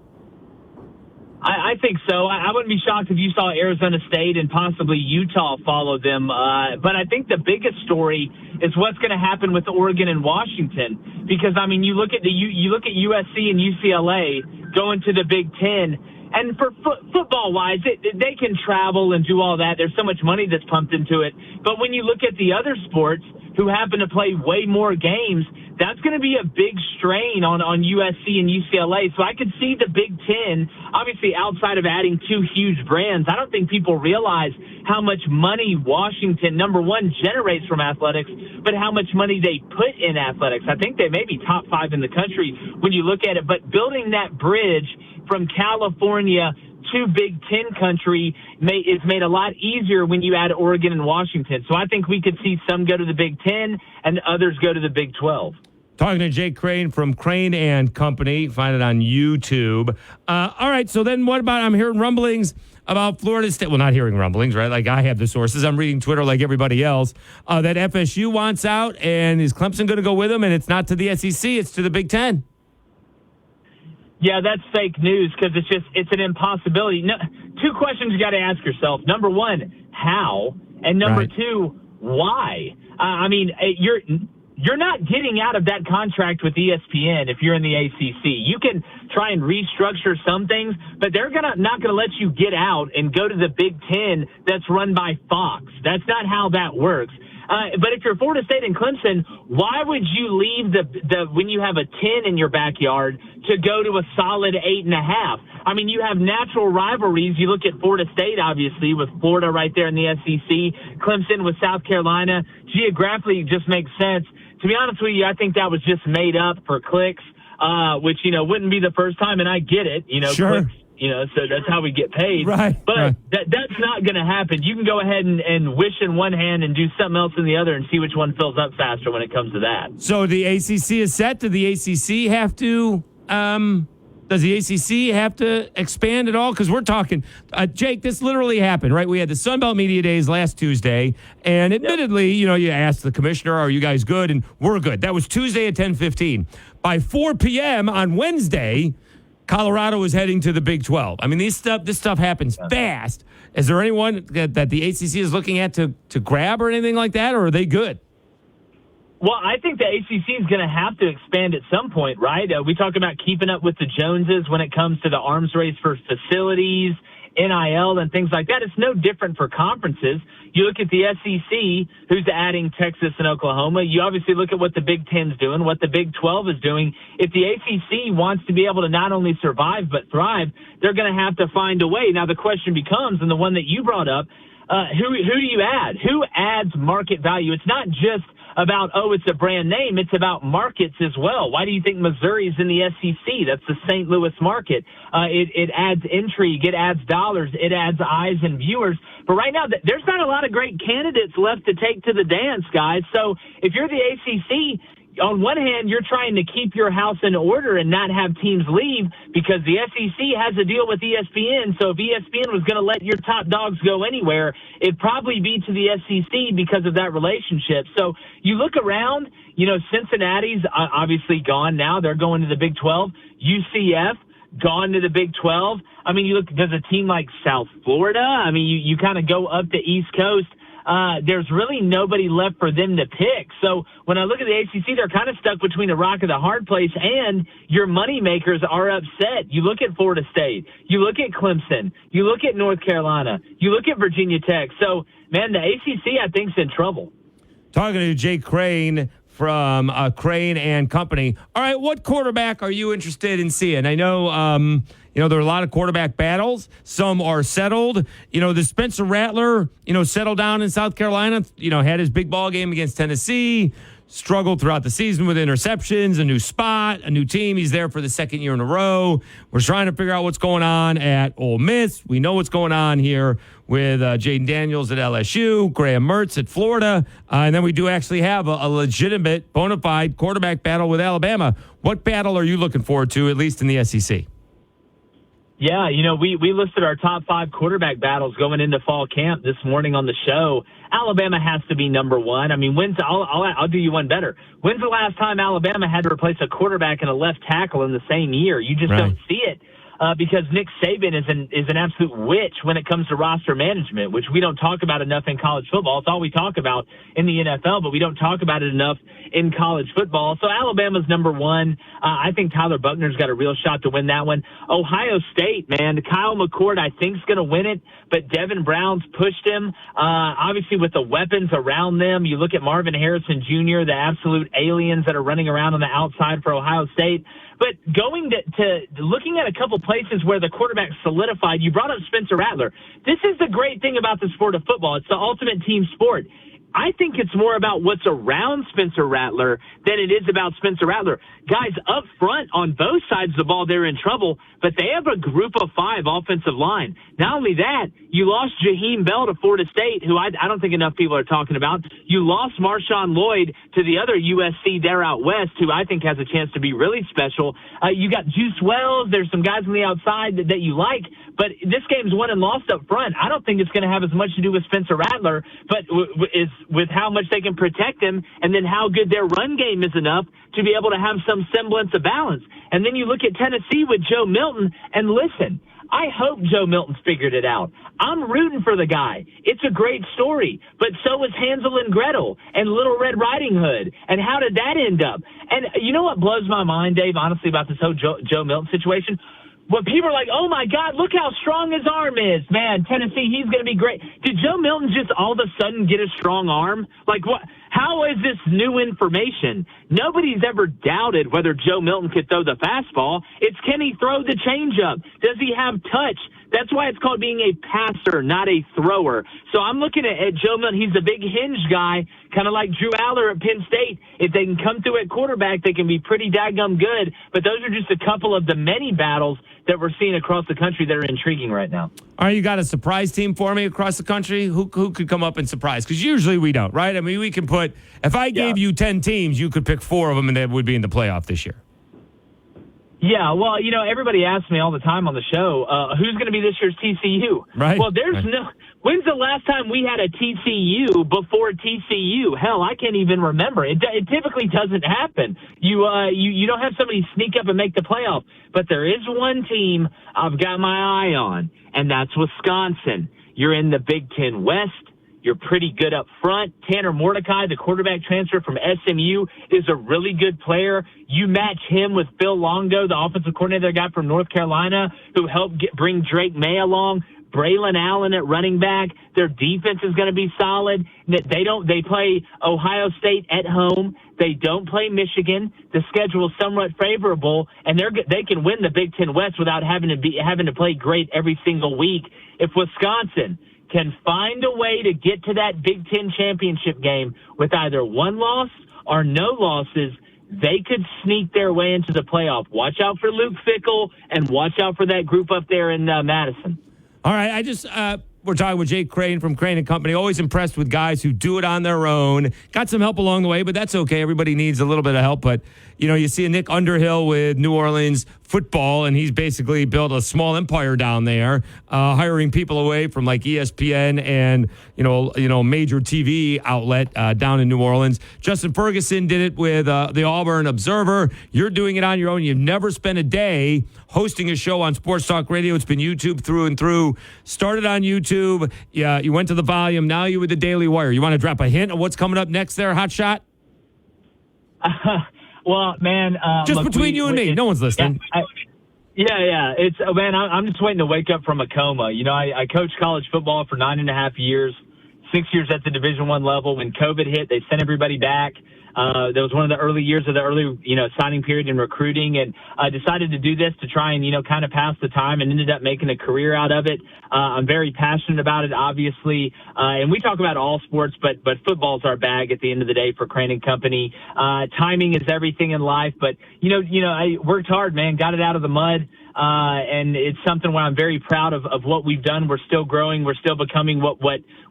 I think so. I wouldn't be shocked if you saw Arizona State and possibly Utah follow them. But I think the biggest story is what's going to happen with Oregon and Washington. Because, I mean, you look at USC and UCLA going to the Big Ten. And for football-wise, they can travel and do all that. There's so much money that's pumped into it. But when you look at the other sports who happen to play way more games, that's going to be a big strain on USC and UCLA. So I could see the Big Ten, obviously outside of adding two huge brands, I don't think people realize how much money Washington, number one, generates from athletics, but how much money they put in athletics. I think they may be top 5 in the country when you look at it. But building that bridge from California to Big Ten country is made a lot easier when you add Oregon and Washington. So I think we could see some go to the Big Ten and others go to the Big 12. Talking to Jake Crane from Crane and Company. Find it on YouTube. All right, so then what about, I'm hearing rumblings about Florida State. Well, not hearing rumblings, right? Like I have the sources. I'm reading Twitter like everybody else. That FSU wants out, and is Clemson going to go with them? And it's not to the SEC, it's to the Big Ten. Yeah, that's fake news because it's an impossibility. No, two questions you got to ask yourself. Number one, how? And number two, why? I mean, you're not getting out of that contract with ESPN if you're in the ACC. You can try and restructure some things, but they're not going to let you get out and go to the Big Ten that's run by Fox. That's not how that works. But if you're Florida State and Clemson, why would you leave the when you have a 10 in your backyard to go to a solid 8.5? I mean, you have natural rivalries. You look at Florida State, obviously, with Florida right there in the SEC. Clemson with South Carolina. Geographically, it just makes sense. To be honest with you, I think that was just made up for clicks, which, you know, wouldn't be the first time, and I get it. You know, sure. Clicks, you know, so that's how we get paid. Right. But that's not going to happen. You can go ahead and wish in one hand and do something else in the other and see which one fills up faster when it comes to that. So the ACC is set. Did the ACC have to does the ACC have to expand at all? Because we're talking, Jake, this literally happened, right? We had the Sunbelt Media Days last Tuesday, and admittedly, you know, you asked the commissioner, are you guys good? And we're good. That was Tuesday at 10:15. By 4 p.m. on Wednesday, Colorado is heading to the Big 12. I mean, this stuff happens fast. Is there anyone that the ACC is looking at to grab or anything like that, or are they good? Well, I think the ACC is going to have to expand at some point, right? We talk about keeping up with the Joneses when it comes to the arms race for facilities, NIL, and things like that. It's no different for conferences. You look at the SEC, who's adding Texas and Oklahoma. You obviously look at what the Big Ten's doing, what the Big 12 is doing. If the ACC wants to be able to not only survive but thrive, they're going to have to find a way. Now, the question becomes, and the one that you brought up, who do you add? Who adds market value? It's not just about, it's a brand name. It's about markets as well. Why do you think Missouri's in the SEC? That's the St. Louis market. It adds intrigue. It adds dollars. It adds eyes and viewers. But right now, there's not a lot of great candidates left to take to the dance, guys. So if you're the ACC, on one hand, you're trying to keep your house in order and not have teams leave because the SEC has a deal with ESPN. So if ESPN was going to let your top dogs go anywhere, it'd probably be to the SEC because of that relationship. So you look around, Cincinnati's obviously gone now. They're going to the Big 12. UCF gone to the Big 12. I mean, you look, does a team like South Florida? I mean, you kind of go up the East Coast. There's really nobody left for them to pick. So when I look at the ACC, they're kind of stuck between a rock and a hard place, and your money makers are upset. You look at Florida State. You look at Clemson. You look at North Carolina. You look at Virginia Tech. So, man, the ACC, I think, is in trouble. Talking to Jake Crane from Crane and Company. All right, what quarterback are you interested in seeing? I know, there are a lot of quarterback battles. Some are settled. The Spencer Rattler, settled down in South Carolina, had his big ball game against Tennessee, struggled throughout the season with interceptions, a new spot, a new team. He's there for the second year in a row. We're trying to figure out what's going on at Ole Miss. We know what's going on here with Jaden Daniels at LSU, Graham Mertz at Florida, and then we do actually have a legitimate, bona fide quarterback battle with Alabama. What battle are you looking forward to, at least in the SEC? Yeah, we listed our top 5 quarterback battles going into fall camp this morning on the show. Alabama has to be number one. I mean, I'll do you one better. When's the last time Alabama had to replace a quarterback and a left tackle in the same year? You just don't see it. Because Nick Saban is an absolute witch when it comes to roster management, which we don't talk about enough in college football. It's all we talk about in the NFL, but we don't talk about it enough in college football. So Alabama's number one. I think Tyler Buckner's got a real shot to win that one. Ohio State, man, Kyle McCord, I think, is going to win it, but Devin Brown's pushed him. Obviously, with the weapons around them, you look at Marvin Harrison Jr., the absolute aliens that are running around on the outside for Ohio State. But going to looking at a couple places where the quarterback solidified, you brought up Spencer Rattler. This is the great thing about the sport of football. It's the ultimate team sport. I think it's more about what's around Spencer Rattler than it is about Spencer Rattler. Guys, up front on both sides of the ball, they're in trouble, but they have a group of 5 offensive line. Not only that, you lost Jaheim Bell to Florida State, who I don't think enough people are talking about. You lost Marshawn Lloyd to the other USC there out west, who I think has a chance to be really special. You got Juice Wells. There's some guys on the outside that you like, but this game's won and lost up front. I don't think it's going to have as much to do with Spencer Rattler, but is with how much they can protect him and then how good their run game is enough to be able to have some semblance of balance. And then you look at Tennessee with Joe Milton, and listen, I hope Joe Milton's figured it out. I'm rooting for the guy. It's a great story, but so is Hansel and Gretel and Little Red Riding Hood. And how did that end up? And you know what blows my mind, Dave, honestly, about this whole Joe Milton situation? When people are like, oh, my God, look how strong his arm is. Man, Tennessee, he's going to be great. Did Joe Milton just all of a sudden get a strong arm? Like, what? How is this new information? Nobody's ever doubted whether Joe Milton could throw the fastball. It's can he throw the changeup? Does he have touch? That's why it's called being a passer, not a thrower. So I'm looking at Joe Milton. He's a big hinge guy, kind of like Drew Aller at Penn State. If they can come through at quarterback, they can be pretty daggum good. But those are just a couple of the many battles that we're seeing across the country that are intriguing right now. All right, you got a surprise team for me across the country? Who could come up and surprise? Because usually we don't, right? I mean, we can put – if I gave you 10 teams, you could pick 4 of them and they would be in the playoff this year. Yeah, well, everybody asks me all the time on the show, who's going to be this year's TCU? Right. Well, when's the last time we had a TCU before TCU? Hell, I can't even remember. It typically doesn't happen. You don't have somebody sneak up and make the playoff. But there is one team I've got my eye on, and that's Wisconsin. You're in the Big Ten West. You're pretty good up front. Tanner Mordecai, the quarterback transfer from SMU, is a really good player. You match him with Phil Longo, the offensive coordinator guy from North Carolina, who helped bring Drake May along. Braylon Allen at running back. Their defense is going to be solid. They play Ohio State at home. They don't play Michigan. The schedule is somewhat favorable, and they can win the Big Ten West without having to play great every single week. If Wisconsin can find a way to get to that Big Ten championship game with either one loss or no losses, they could sneak their way into the playoff. Watch out for Luke Fickell and watch out for that group up there in Madison. All right, I just We're talking with Jake Crane from Crane & Company. Always impressed with guys who do it on their own. Got some help along the way, but that's okay. Everybody needs a little bit of help. But, you see a Nick Underhill with New Orleans football, and he's basically built a small empire down there, hiring people away from like ESPN and, major TV outlet down in New Orleans. Justin Ferguson did it with the Auburn Observer. You're doing it on your own. You've never spent a day hosting a show on Sports Talk Radio. It's been YouTube through and through. Started on YouTube. Yeah, you went to the Volume. Now you with the Daily Wire. You want to drop a hint of what's coming up next there, Hot Shot? Well, man. Just look, between you and me. No one's listening. Yeah. It's man. I'm just waiting to wake up from a coma. I coached college football for 9.5 years, 6 years at the Division I level. When COVID hit, they sent everybody back. That was one of the early years of the early, signing period in recruiting, and I decided to do this to try and, kind of pass the time, and ended up making a career out of it. I'm very passionate about it, obviously, and we talk about all sports, but football's our bag at the end of the day for Crane & Company. Timing is everything in life, but I worked hard, man, got it out of the mud. And it's something where I'm very proud of what we've done. We're still growing. We're still becoming what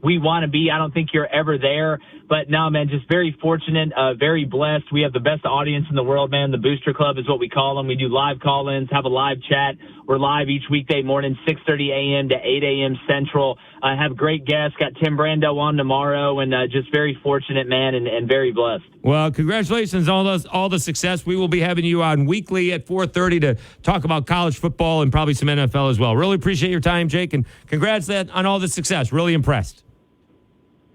we want to be. I don't think you're ever there. But no, man, just very fortunate, very blessed. We have the best audience in the world, man. The Booster Club is what we call them. We do live call-ins, have a live chat. We're live each weekday morning, 6:30 a.m. to 8 a.m. Central. I have great guests. Got Tim Brando on tomorrow, and just very fortunate, man, and very blessed. Well, congratulations on all the success. We will be having you on weekly at 4:30 to talk about college football and probably some NFL as well. Really appreciate your time, Jake, and congrats on all the success. Really impressed.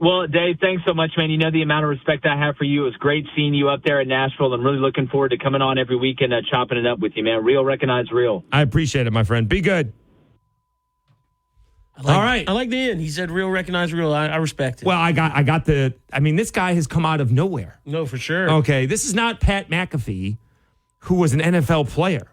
Well, Dave, thanks so much, man. The amount of respect I have for you. It was great seeing you up there at Nashville. I'm really looking forward to coming on every week and chopping it up with you, man. Real, recognize real. I appreciate it, my friend. Be good. All right. I like the end. He said real, recognize real. I respect it. Well, I got this guy has come out of nowhere. No, for sure. Okay, this is not Pat McAfee, who was an NFL player.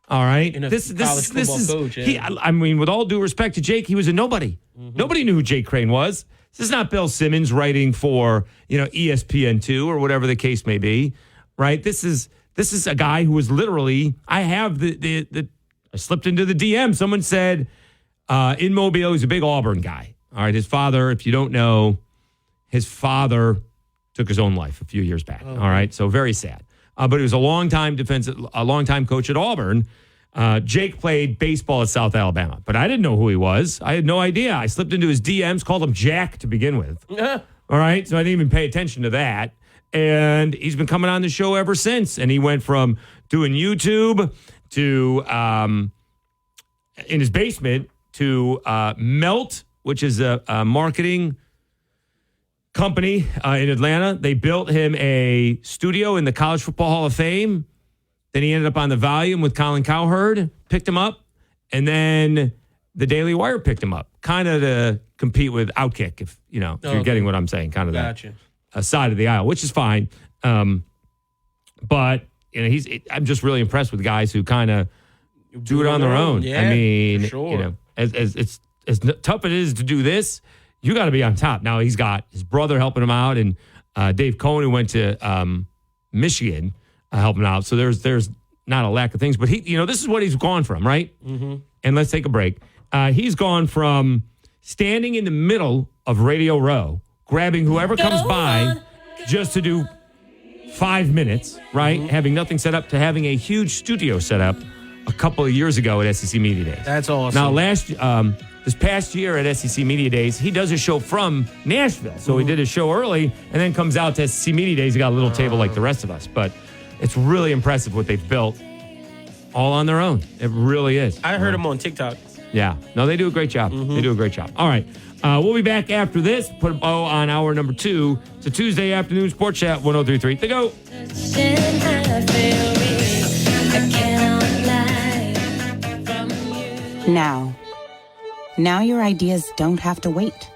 All right? This is coach, yeah. With all due respect to Jake, he was a nobody. Mm-hmm. Nobody knew who Jake Crane was. This is not Bill Simmons writing for, ESPN2 or whatever the case may be, right? This is a guy who was literally, I slipped into the DM. Someone said in Mobile, he's a big Auburn guy. All right, his father, if you don't know, his father took his own life a few years back. Oh. All right, so very sad. But he was a longtime coach at Auburn. Jake played baseball at South Alabama, but I didn't know who he was. I had no idea. I slipped into his DMs, called him Jack to begin with. All right, so I didn't even pay attention to that. And he's been coming on the show ever since. And he went from doing YouTube to in his basement to Melt, which is a marketing company in Atlanta. They built him a studio in the College Football Hall of Fame. Then he ended up on the Volume with Colin Cowherd, picked him up, and then the Daily Wire picked him up, kind of to compete with Outkick, if you're getting what I'm saying, kind of gotcha. That side of the aisle, which is fine. But I'm just really impressed with guys who kind of do it on their own. Yeah, for sure. As tough it is to do this, you got to be on top. Now he's got his brother helping him out, and Dave Cohen, who went to Michigan, helping out. So there's not a lack of things, but this is what he's gone from, right? Mm-hmm. And let's take a break. He's gone from standing in the middle of Radio Row, grabbing whoever comes by just to do 5 minutes, right? Mm-hmm. Having nothing set up, to having a huge studio set up a couple of years ago at SEC Media Days. That's awesome. Now, this past year at SEC Media Days, he does a show from Nashville. So he did his show early and then comes out to SEC Media Days. He got a little table like the rest of us. But it's really impressive what they've built all on their own. It really is. I heard him on TikTok. Yeah. No, they do a great job. Mm-hmm. They do a great job. All right. We'll be back after this. Put a bow on hour number 2. It's a Tuesday afternoon Sports Chat 103.3. The GOAT. Now your ideas don't have to wait.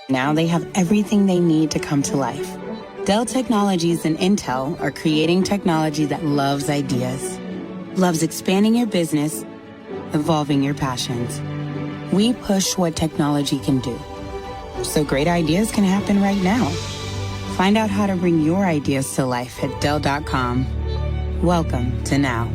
Now they have everything they need to come to life. Dell Technologies and Intel are creating technology that loves ideas, loves expanding your business, evolving your passions. We push what technology can do, so great ideas can happen right now. Find out how to bring your ideas to life at Dell.com. Welcome to Now.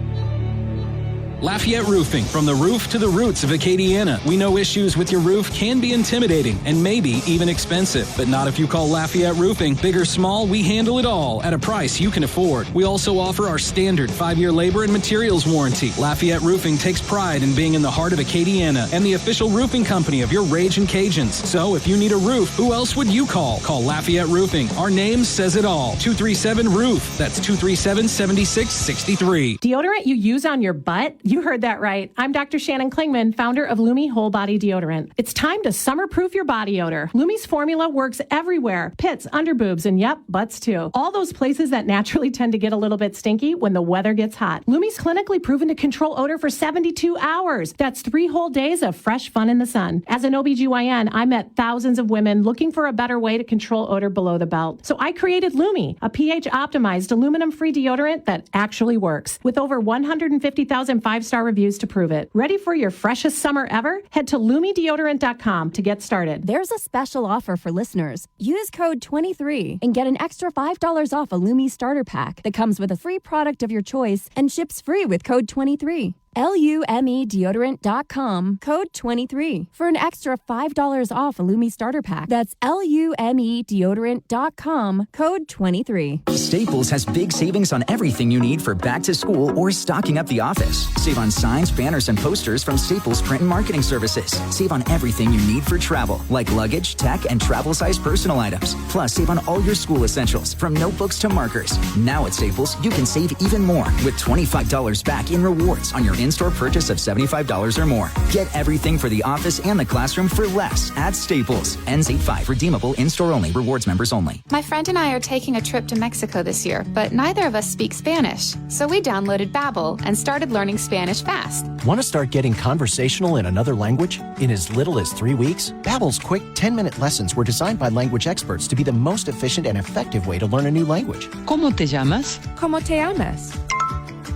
Lafayette Roofing. From the roof to the roots of Acadiana, we know issues with your roof can be intimidating and maybe even expensive. But not if you call Lafayette Roofing. Big or small, we handle it all at a price you can afford. We also offer our standard 5-year labor and materials warranty. Lafayette Roofing takes pride in being in the heart of Acadiana and the official roofing company of your Ragin Cajuns. So if you need a roof, who else would you call? Call Lafayette Roofing. Our name says it all. 237-ROOF. That's 237-7663. Deodorant you use on your butt? You heard that right. I'm Dr. Shannon Klingman, founder of Lumi Whole Body Deodorant. It's time to summer-proof your body odor. Lumi's formula works everywhere. Pits, underboobs, and yep, butts too. All those places that naturally tend to get a little bit stinky when the weather gets hot. Lumi's clinically proven to control odor for 72 hours. That's 3 whole days of fresh fun in the sun. As an OBGYN, I met thousands of women looking for a better way to control odor below the belt. So I created Lumi, a pH-optimized, aluminum-free deodorant that actually works, with over 150,000 5-star reviews to prove it. Ready for your freshest summer ever? Head to LumiDeodorant.com to get started. There's a special offer for listeners. Use code 23 and get an extra $5 off a Lumi starter pack that comes with a free product of your choice and ships free with code 23. LumeDeodorant.com, code 23 for an extra $5 off a Lumi starter pack. That's LumeDeodorant.com, code 23. Staples has big savings on everything you need for back to school or stocking up the office. Save on signs, banners, and posters from Staples Print and Marketing Services. Save on everything you need for travel, like luggage, tech, and travel-sized personal items. Plus, save on all your school essentials, from notebooks to markers. Now at Staples, you can save even more with $25 back in rewards on your in-store purchase of $75 or more. Get everything for the office and the classroom for less at Staples. Ends 8/5. Redeemable in-store only. Rewards members only. My friend and I are taking a trip to Mexico this year, but neither of us speak Spanish. So we downloaded Babbel and started learning Spanish fast. Want to start getting conversational in another language? In as little as 3 weeks? Babbel's quick 10-minute lessons were designed by language experts to be the most efficient and effective way to learn a new language. ¿Cómo te llamas? ¿Cómo te llamas?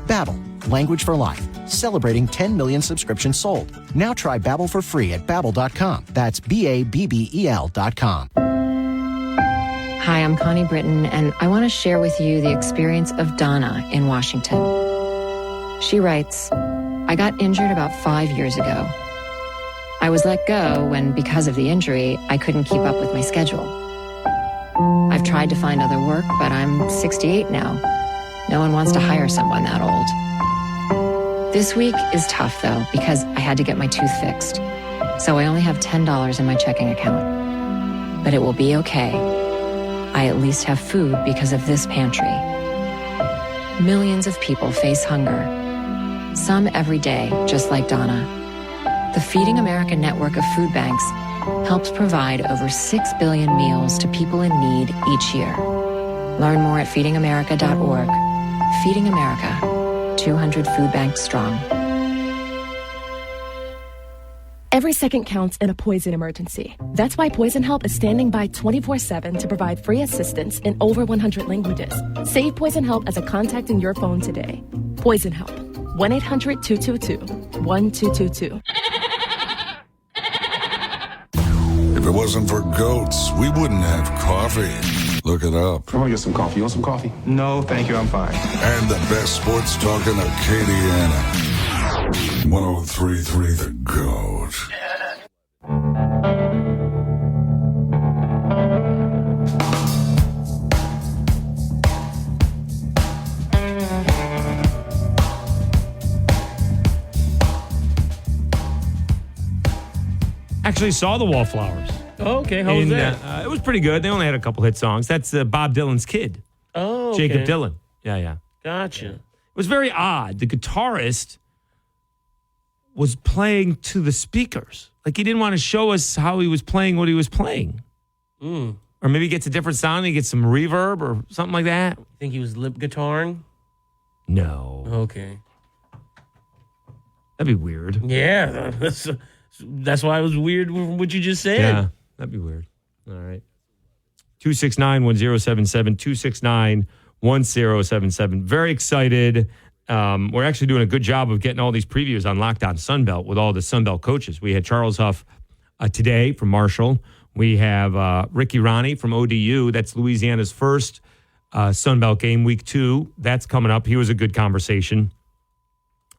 Babbel, language for life. Celebrating 10 million subscriptions sold. Now try Babbel for free at Babbel.com. That's BABBEL.com. Hi, I'm Connie Britton, and I want to share with you the experience of Donna in Washington. She writes, I got injured about 5 years ago. I was let go when, because of the injury, I couldn't keep up with my schedule. I've tried to find other work, but I'm 68 now. No one wants to hire someone that old. This week is tough, though, because I had to get my tooth fixed. So I only have $10 in my checking account. But it will be okay. I at least have food because of this pantry. Millions of people face hunger. Some every day, just like Donna. The Feeding America network of food banks helps provide over 6 billion meals to people in need each year. Learn more at feedingamerica.org. Feeding America. 200 food banks strong. Every second counts in a poison emergency. That's why Poison Help is standing by 24/7 to provide free assistance in over 100 languages. Save Poison Help as a contact in your phone today. Poison Help. 1-800-222-1222. If it wasn't for goats, we wouldn't have coffee. Look it up. I'm gonna get some coffee. You want some coffee? No, thank you. I'm fine. And the best sports talk in Acadiana. 103.3 The GOAT. Actually saw the Wallflowers. Oh, okay. How was that? It was pretty good. They only had a couple hit songs. That's Bob Dylan's kid. Oh, okay. Jacob Dylan. Yeah. Gotcha. It was very odd. The guitarist was playing to the speakers. Like, he didn't want to show us how he was playing what he was playing. Mm. Or maybe he gets a different sound. He gets some reverb or something like that. Think he was lip guitaring? No. Okay. That'd be weird. Yeah. That's why it was weird what you just said. Yeah, that'd be weird. All right. 269-1077, 269-1077. Very excited. We're actually doing a good job of getting all these previews on Locked On Sunbelt with all the Sunbelt coaches. We had Charles Huff today from Marshall. We have Ricky Ronnie from ODU. That's Louisiana's first Sunbelt game, week 2. That's coming up. He was a good conversation.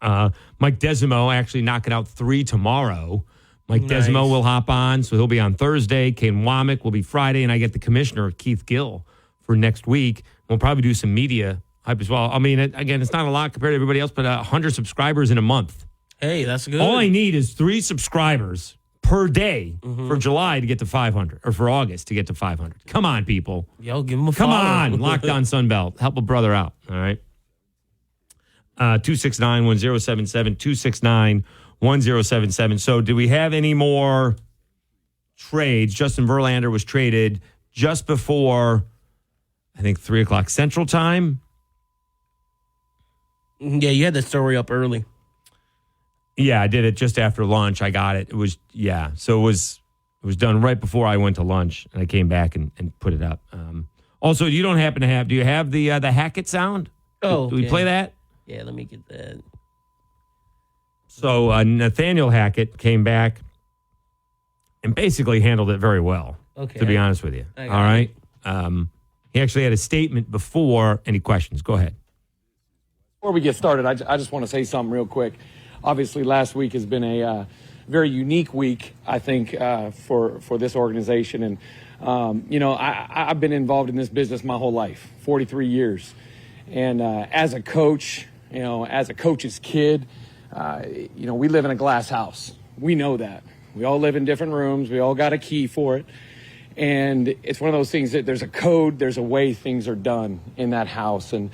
Mike Desimo actually knocking out 3 tomorrow. Mike Desimo will hop on, so he'll be on Thursday. Kane Womack will be Friday, and I get the commissioner, Keith Gill, for next week. We'll probably do some media hype as well. I mean, again, it's not a lot compared to everybody else, but 100 subscribers in a month. Hey, that's good. All I need is 3 subscribers per day for July to get to 500, or for August to get to 500. Come on, people. Yo, give him a Come follow. on, Lockdown Sunbelt. Help a brother out, all right? 269-1077, 269-1077. So do we have any more trades? Justin Verlander was traded just before, I think, 3 o'clock Central Time. Yeah, you had that story up early. Yeah, I did it just after lunch. I got it. It was, yeah. So it was done right before I went to lunch, and I came back and put it up. Also, you don't happen to have, do you have the Hackett sound? Oh, do we play that? Yeah, let me get that. So Nathaniel Hackett came back and basically handled it very well, to be honest with you. All right? He actually had a statement before any questions. Go ahead. Before we get started, I just want to say something real quick. Obviously, last week has been a very unique week, I think, for this organization. And, I've been involved in this business my whole life, 43 years. And as a coach, as a coach's kid, we live in a glass house. We know that. We all live in different rooms. We all got a key for it. And it's one of those things that there's a code, there's a way things are done in that house. And,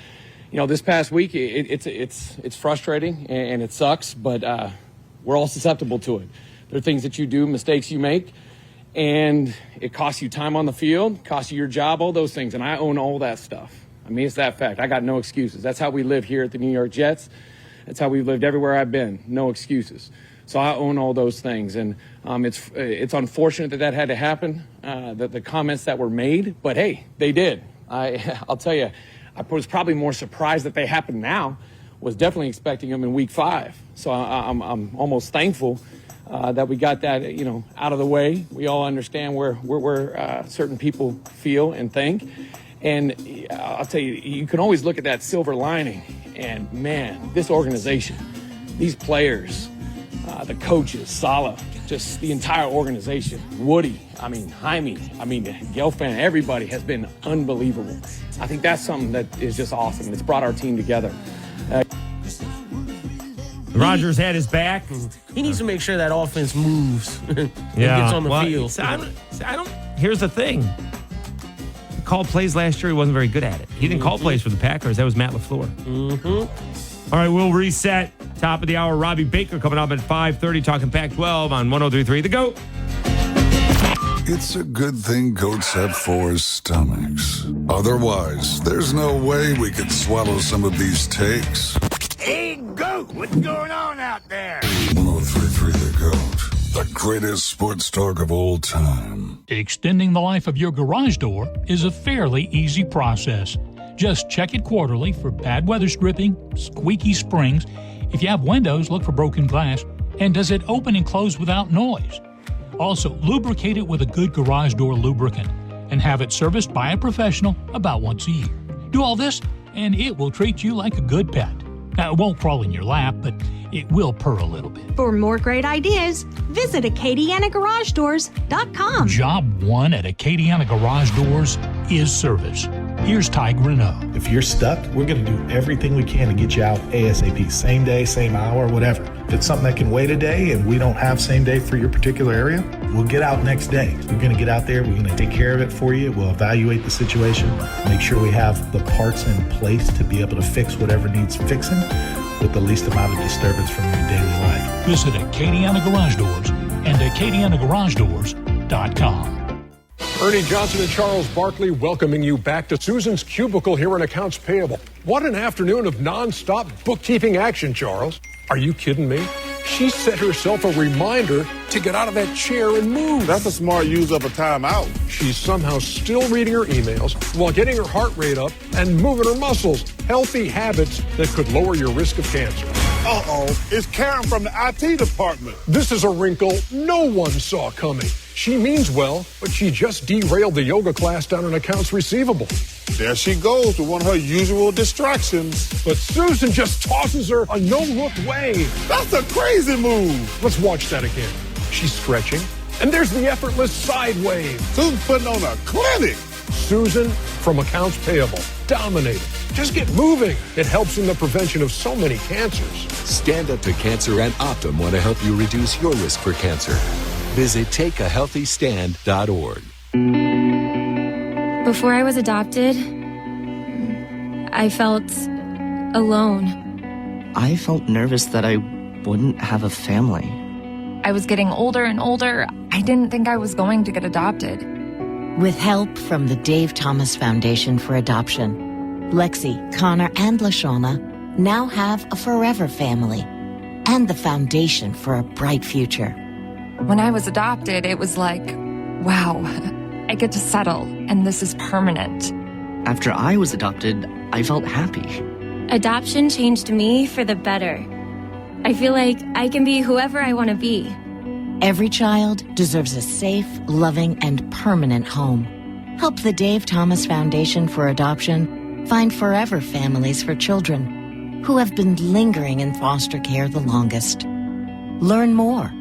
this past week, it's frustrating and it sucks, but we're all susceptible to it. There are things that you do, mistakes you make, and it costs you time on the field, costs you your job, all those things. And I own all that stuff. I mean, it's that fact. I got no excuses. That's how we live here at the New York Jets. That's how we've lived everywhere I've been. No excuses. So I own all those things. And it's unfortunate that had to happen, the comments that were made. But, hey, they did. I'll tell you, I was probably more surprised that they happened now. Was definitely expecting them in week 5. So I'm almost thankful that we got that, out of the way. We all understand where certain people feel and think. And I'll tell you, you can always look at that silver lining. And, man, this organization, these players, the coaches, Saleh, just the entire organization, Woody, Jaime, Gelfand, everybody has been unbelievable. I think that's something that is just awesome. It's brought our team together. Rogers had his back. He needs to make sure that offense moves and gets on the field. Here's the thing. He called plays last year. He wasn't very good at it. He didn't call plays for the Packers. That was Matt LaFleur. All right, we'll reset. Top of the hour, Robbie Baker coming up at 5:30, talking Pac-12 on 103.3 The GOAT. It's a good thing goats have 4 stomachs. Otherwise, there's no way we could swallow some of these takes. Hey, GOAT, what's going on out there? 103.3 The GOAT, the greatest sports talk of all time. Extending the life of your garage door is a fairly easy process. Just check it quarterly for bad weather stripping, squeaky springs. If you have windows, look for broken glass. And does it open and close without noise? Also, lubricate it with a good garage door lubricant and have it serviced by a professional about once a year. Do all this, and it will treat you like a good pet. Now, it won't crawl in your lap, but it will purr a little bit. For more great ideas, visit AcadianaGarageDoors.com. Job 1 at Acadiana Garage Doors is service. Here's Ty Greneau. If you're stuck, we're going to do everything we can to get you out ASAP. Same day, same hour, whatever. If it's something that can wait a day and we don't have same day for your particular area, we'll get out next day. We're going to get out there. We're going to take care of it for you. We'll evaluate the situation, make sure we have the parts in place to be able to fix whatever needs fixing with the least amount of disturbance from your daily life. Visit Acadiana Garage Doors and AcadianaGarageDoors.com. Ernie Johnson and Charles Barkley welcoming you back to Susan's Cubicle here in Accounts Payable. What an afternoon of nonstop bookkeeping action, Charles. Are you kidding me? She set herself a reminder to get out of that chair and move. That's a smart use of a timeout. She's somehow still reading her emails while getting her heart rate up and moving her muscles. Healthy habits that could lower your risk of cancer. Uh-oh, it's Karen from the IT department. This is a wrinkle no one saw coming. She means well, but she just derailed the yoga class down in accounts receivable. There she goes with one of her usual distractions. But Susan just tosses her a no-look wave. That's a crazy move. Let's watch that again. She's stretching, and there's the effortless side wave. Susan's putting on a clinic. Susan from Accounts Payable, dominating. Just get moving. It helps in the prevention of so many cancers. Stand Up to Cancer and Optum want to help you reduce your risk for cancer. Visit takeahealthystand.org. Before I was adopted, I felt alone. I felt nervous that I wouldn't have a family. I was getting older and older. I didn't think I was going to get adopted. With help from the Dave Thomas Foundation for Adoption, Lexi, Connor, and LaShawna now have a forever family and the foundation for a bright future. When I was adopted, it was like, wow, I get to settle, and this is permanent. After I was adopted, I felt happy. Adoption changed me for the better. I feel like I can be whoever I want to be. Every child deserves a safe, loving, and permanent home. Help the Dave Thomas Foundation for Adoption find forever families for children who have been lingering in foster care the longest. Learn more